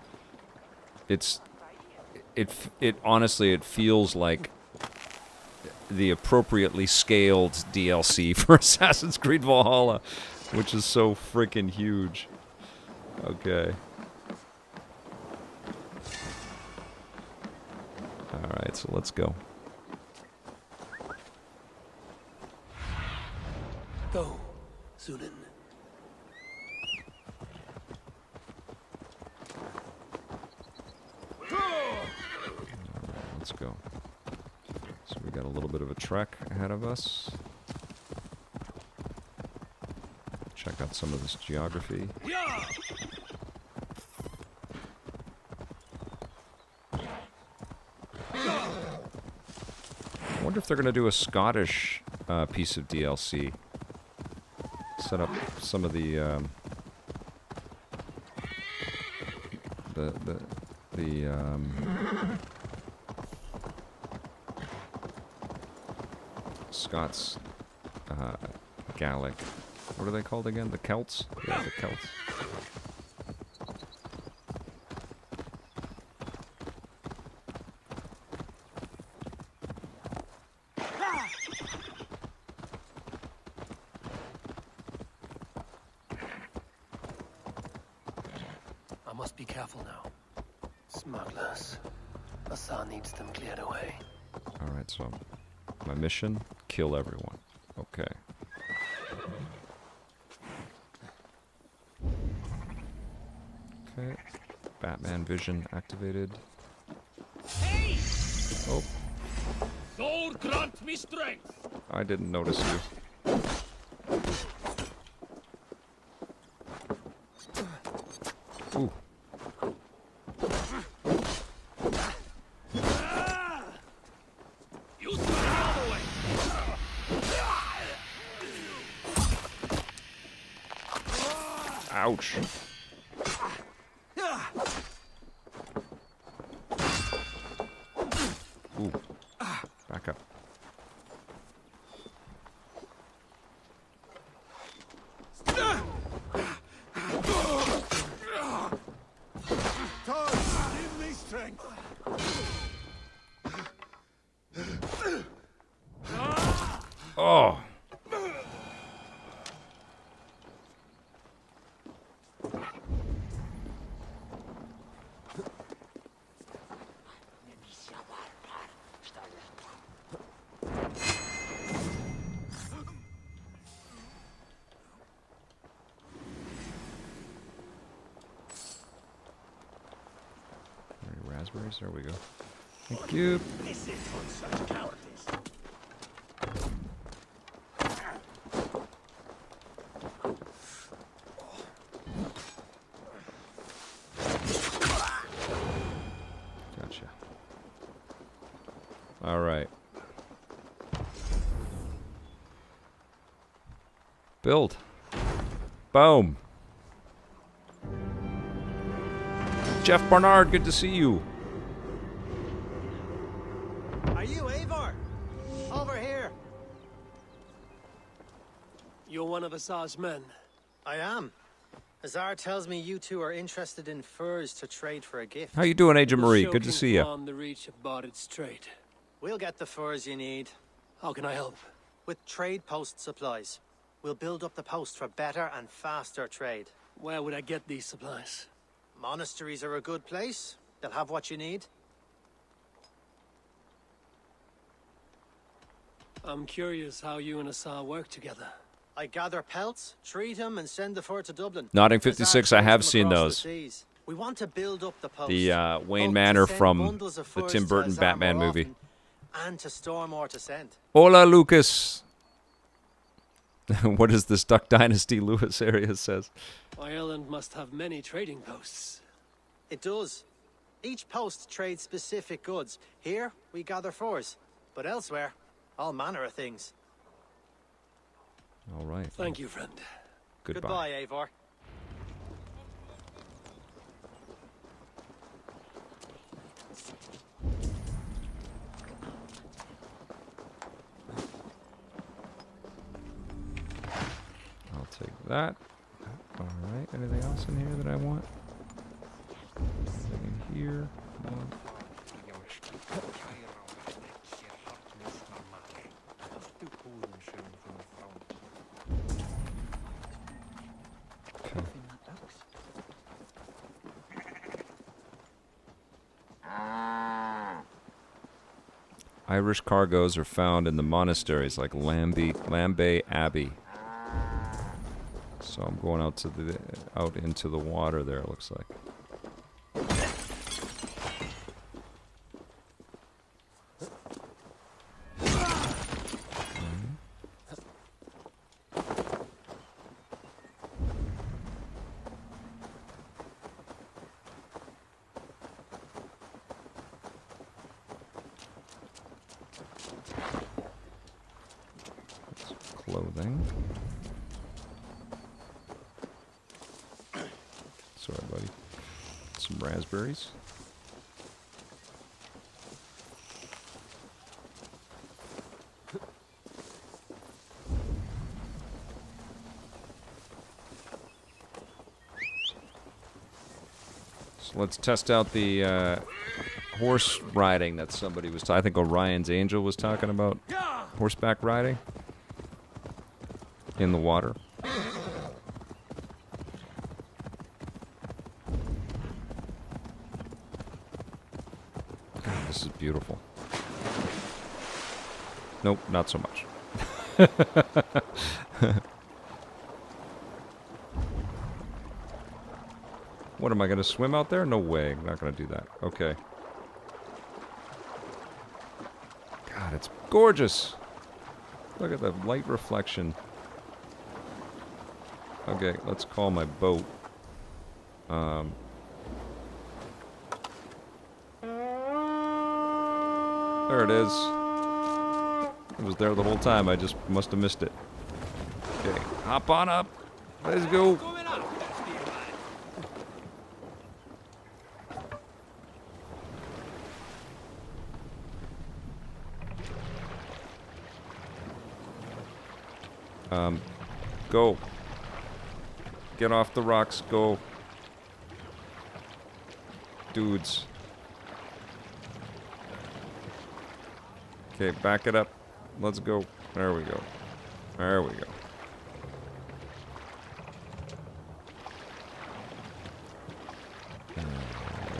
It honestly, it feels like the appropriately scaled DLC for Assassin's Creed Valhalla, which is so freaking huge. Okay. Alright, so let's go. Go, Zunin. Let's go. So we got a little bit of a trek ahead of us. Check out some of this geography. I wonder if they're going to do a Scottish piece of DLC. Set up some of the Scots, Gaelic. What are they called again? The Celts? Yeah, the Celts. I must be careful now. Smugglers. Hassan needs them cleared away. Alright, so my mission, kill everyone. Okay. Okay. Batman vision activated. Hey! Oh, Lord grant me strength! I didn't notice you. Ooh. You turn the other way! Ouch. raspberries. There we go. Thank you. This is for such cowardice. Gotcha. All right. Build. Boom. Jeff Barnard, good to see you. Are you Eivor? Over here. You're one of Azar's men. I am. Azar tells me you two are interested in furs to trade for a gift. How you doing, Agent The Marie? show Good to can see you. farm the reach of Bardet's trade. We'll get the furs you need. How can I help? With trade post supplies. We'll build up the post for better and faster trade. Where would I get these supplies? Monasteries are a good place. They'll have what you need. I'm curious how you and Azar work together. I gather pelts, treat them, and send the fur to Dublin. Nodding Azar 56, trades I have them seen across those. the seas. We want to build up the post. The Wayne both Manor to send from bundles of the furs Tim to Burton Azar Batman more movie. often, and to store more to send. Hola, Lucas. What is this Duck Dynasty Lewis area says? Ireland must have many trading posts. It does. Each post trades specific goods. Here, we gather furs. But elsewhere, all manner of things. All right. Thank you, friend. Goodbye. Eivor. I'll take that. All right. Anything else in here that I want? Anything in here? Come on. Okay. Irish cargoes are found in the monasteries like Lambay Abbey. So I'm going out into the water there, it looks like. Clothing. Sorry, buddy. Some raspberries. So let's test out the horse riding that somebody was. I think Orion's Angel was talking about horseback riding in the water. God, this is beautiful. Nope, not so much. What, am I going to swim out there? No way. I'm not going to do that. Okay. God, it's gorgeous. Look at the light reflection. Okay, let's call my boat. There it is. It was there the whole time. I just must have missed it. Okay, hop on up. Let's go. Go. Get off the rocks. Go. Dudes. Okay, back it up. Let's go. There we go. There we go. All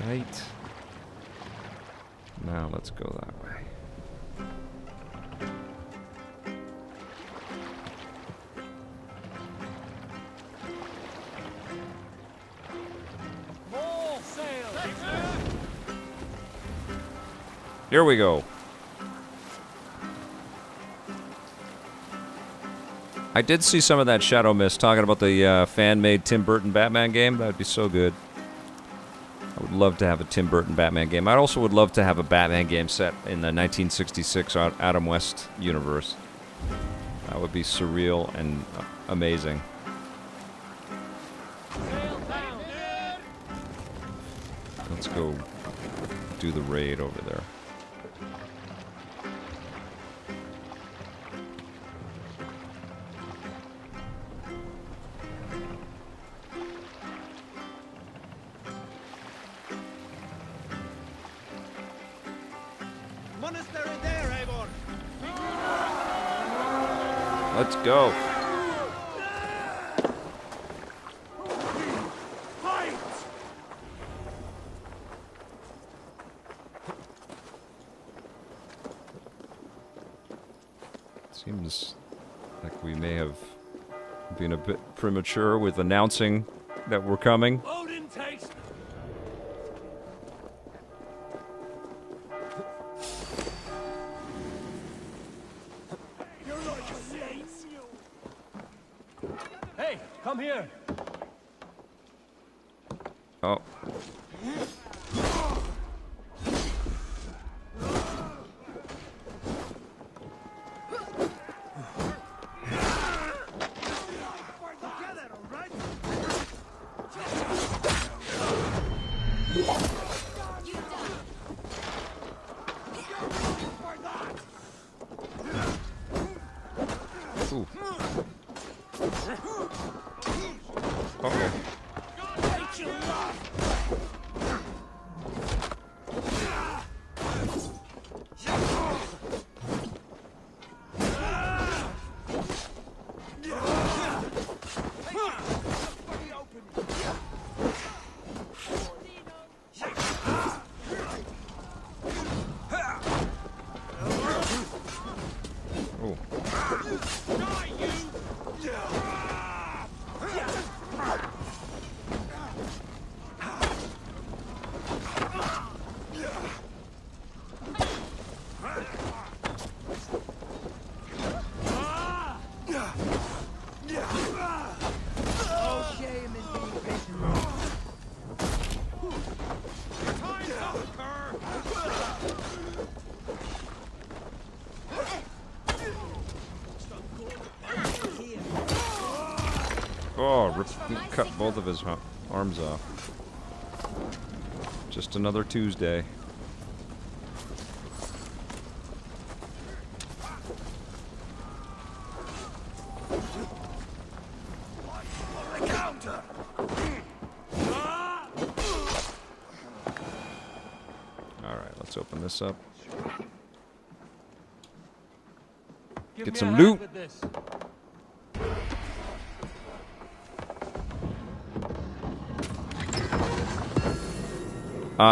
right. Now let's go that way. Here we go. I did see some of that Shadow Mist talking about the fan-made Tim Burton Batman game. That would be so good. I would love to have a Tim Burton Batman game. I also would love to have a Batman game set in the 1966 Adam West universe. That would be surreal and amazing. Let's go do the raid over there. Monastery there, Eivor. Let's go. Seems like we may have been a bit premature with announcing that we're coming. Odin takes. You're like a saint. Hey, come here. Oh. Ooh. Uh-oh. Oh, cut both of his arms off. Just another Tuesday. Alright, let's open this up. Get some loot!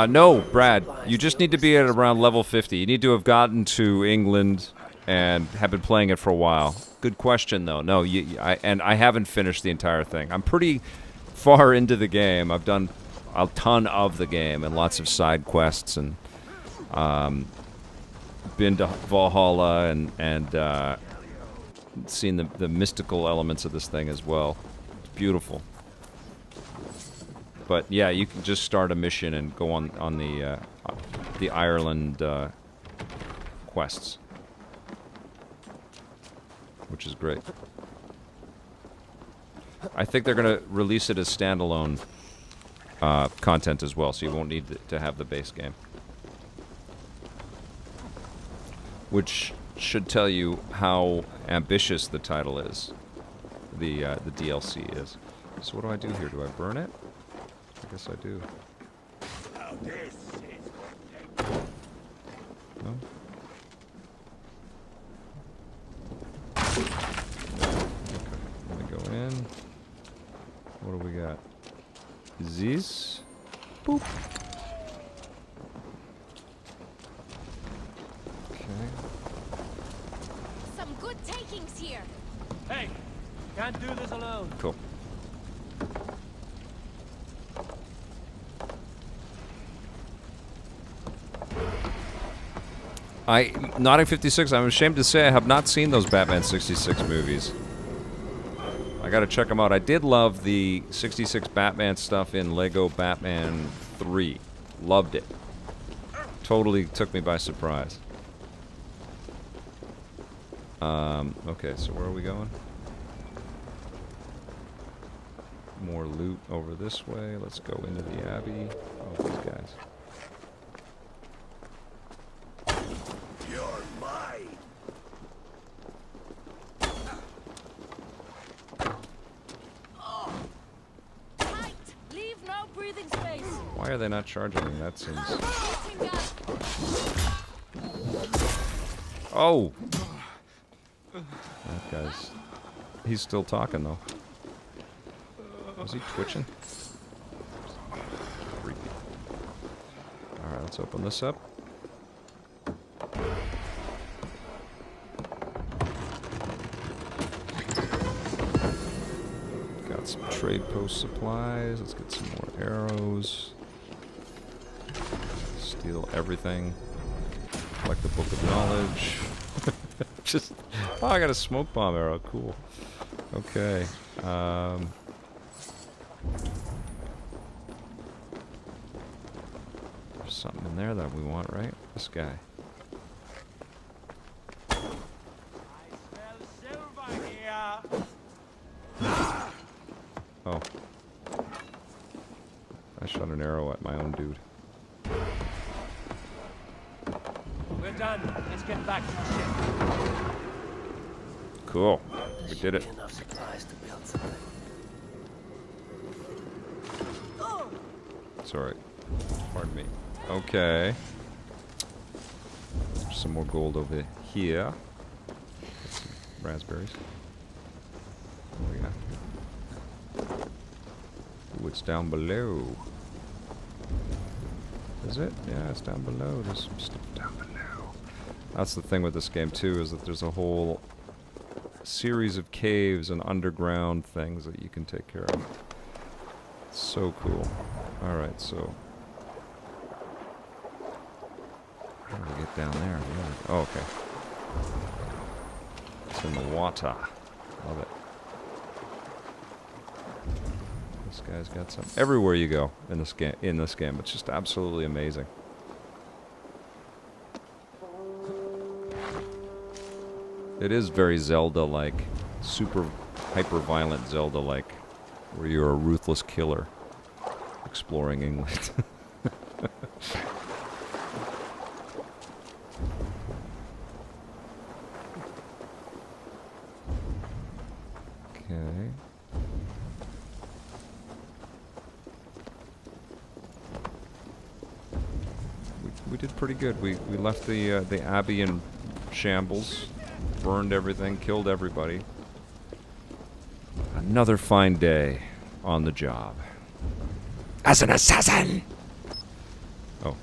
No, Brad. You just need to be at around level 50. You need to have gotten to England and have been playing it for a while. Good question, though. No, I haven't finished the entire thing. I'm pretty far into the game. I've done a ton of the game and lots of side quests and been to Valhalla and seen the mystical elements of this thing as well. It's beautiful. But yeah, you can just start a mission and go on the Ireland quests, which is great. I think they're going to release it as standalone content as well, so you won't need to have the base game, which should tell you how ambitious the title is. The DLC is. So what do I do here? Do I burn it? I guess I do. Now this is No? Okay, let me go in. What do we got? This? Boop. Okay. Some good takings here. Hey, can't do this alone. Cool. Notting 56, I'm ashamed to say I have not seen those Batman 66 movies. I gotta check them out. I did love the 66 Batman stuff in Lego Batman 3. Loved it. Totally took me by surprise. Okay, so where are we going? More loot over this way. Let's go into the Abbey. Oh, these guys. You're mine. Tight! Leave no breathing space! Why are they not charging me? That seems... Oh! That guy's... He's still talking, though. Was he twitching? Creepy. Alright, let's open this up. Got some trade post supplies. Let's get some more arrows. Steal everything. Collect the Book of Knowledge. Just... Oh, I got a smoke bomb arrow. Cool. Okay. There's something in there that we want, right? This guy. Oh. I shot an arrow at my own dude. We're done. Let's get back to the ship. Cool. We did it. Enough supplies to build something. Sorry. Pardon me. Okay. There's some more gold over here. Get some raspberries. What do we got? Ooh, it's down below. Is it? Yeah, it's down below. There's some stuff down below. That's the thing with this game, too, is that there's a whole series of caves and underground things that you can take care of. It's so cool. Alright, so... How do we get down there? Oh, okay. It's in the water. Love it. This guy's got some... Everywhere you go in this game, it's just absolutely amazing. It is very Zelda-like. Super hyper-violent Zelda-like. Where you're a ruthless killer. Exploring England. Okay. We did pretty good. We left the Abbey in shambles. Burned everything, killed everybody. Another fine day on the job. As an assassin! Oh, okay.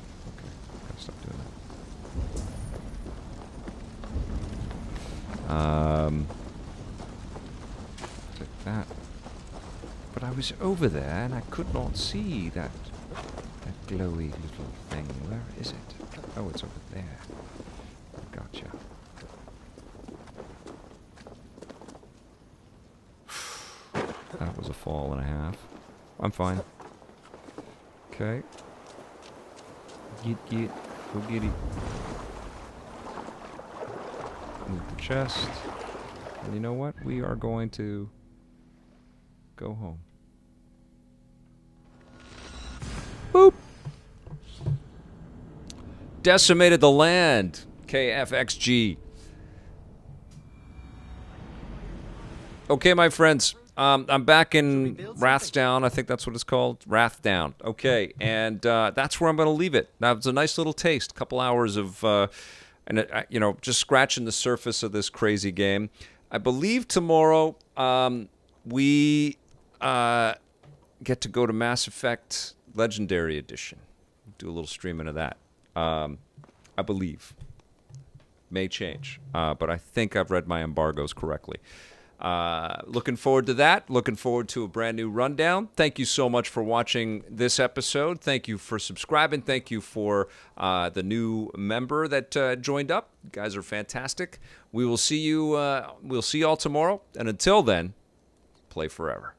Gotta stop doing that. Take that. But I was over there and I could not see that glowy little thing. Where is it? Oh, it's over there. Gotcha. That was a fall and a half. I'm fine. Okay. Get. Go get it. Move the chest. And you know what? We are going to go home. Boop! Decimated the land. KFXG. Okay, my friends. I'm back in Rathdown. I think that's what it's called. Rathdown. Okay, and that's where I'm going to leave it. That was a nice little taste. A couple hours of, just scratching the surface of this crazy game. I believe tomorrow we get to go to Mass Effect Legendary Edition. Do a little streaming of that. I believe. May change. But I think I've read my embargoes correctly. Looking forward to that. Looking forward to a brand new rundown. Thank you so much for watching this episode. Thank you for subscribing. Thank you for the new member that joined up. You guys are fantastic. We will see you. We'll see y'all tomorrow. And until then, play forever.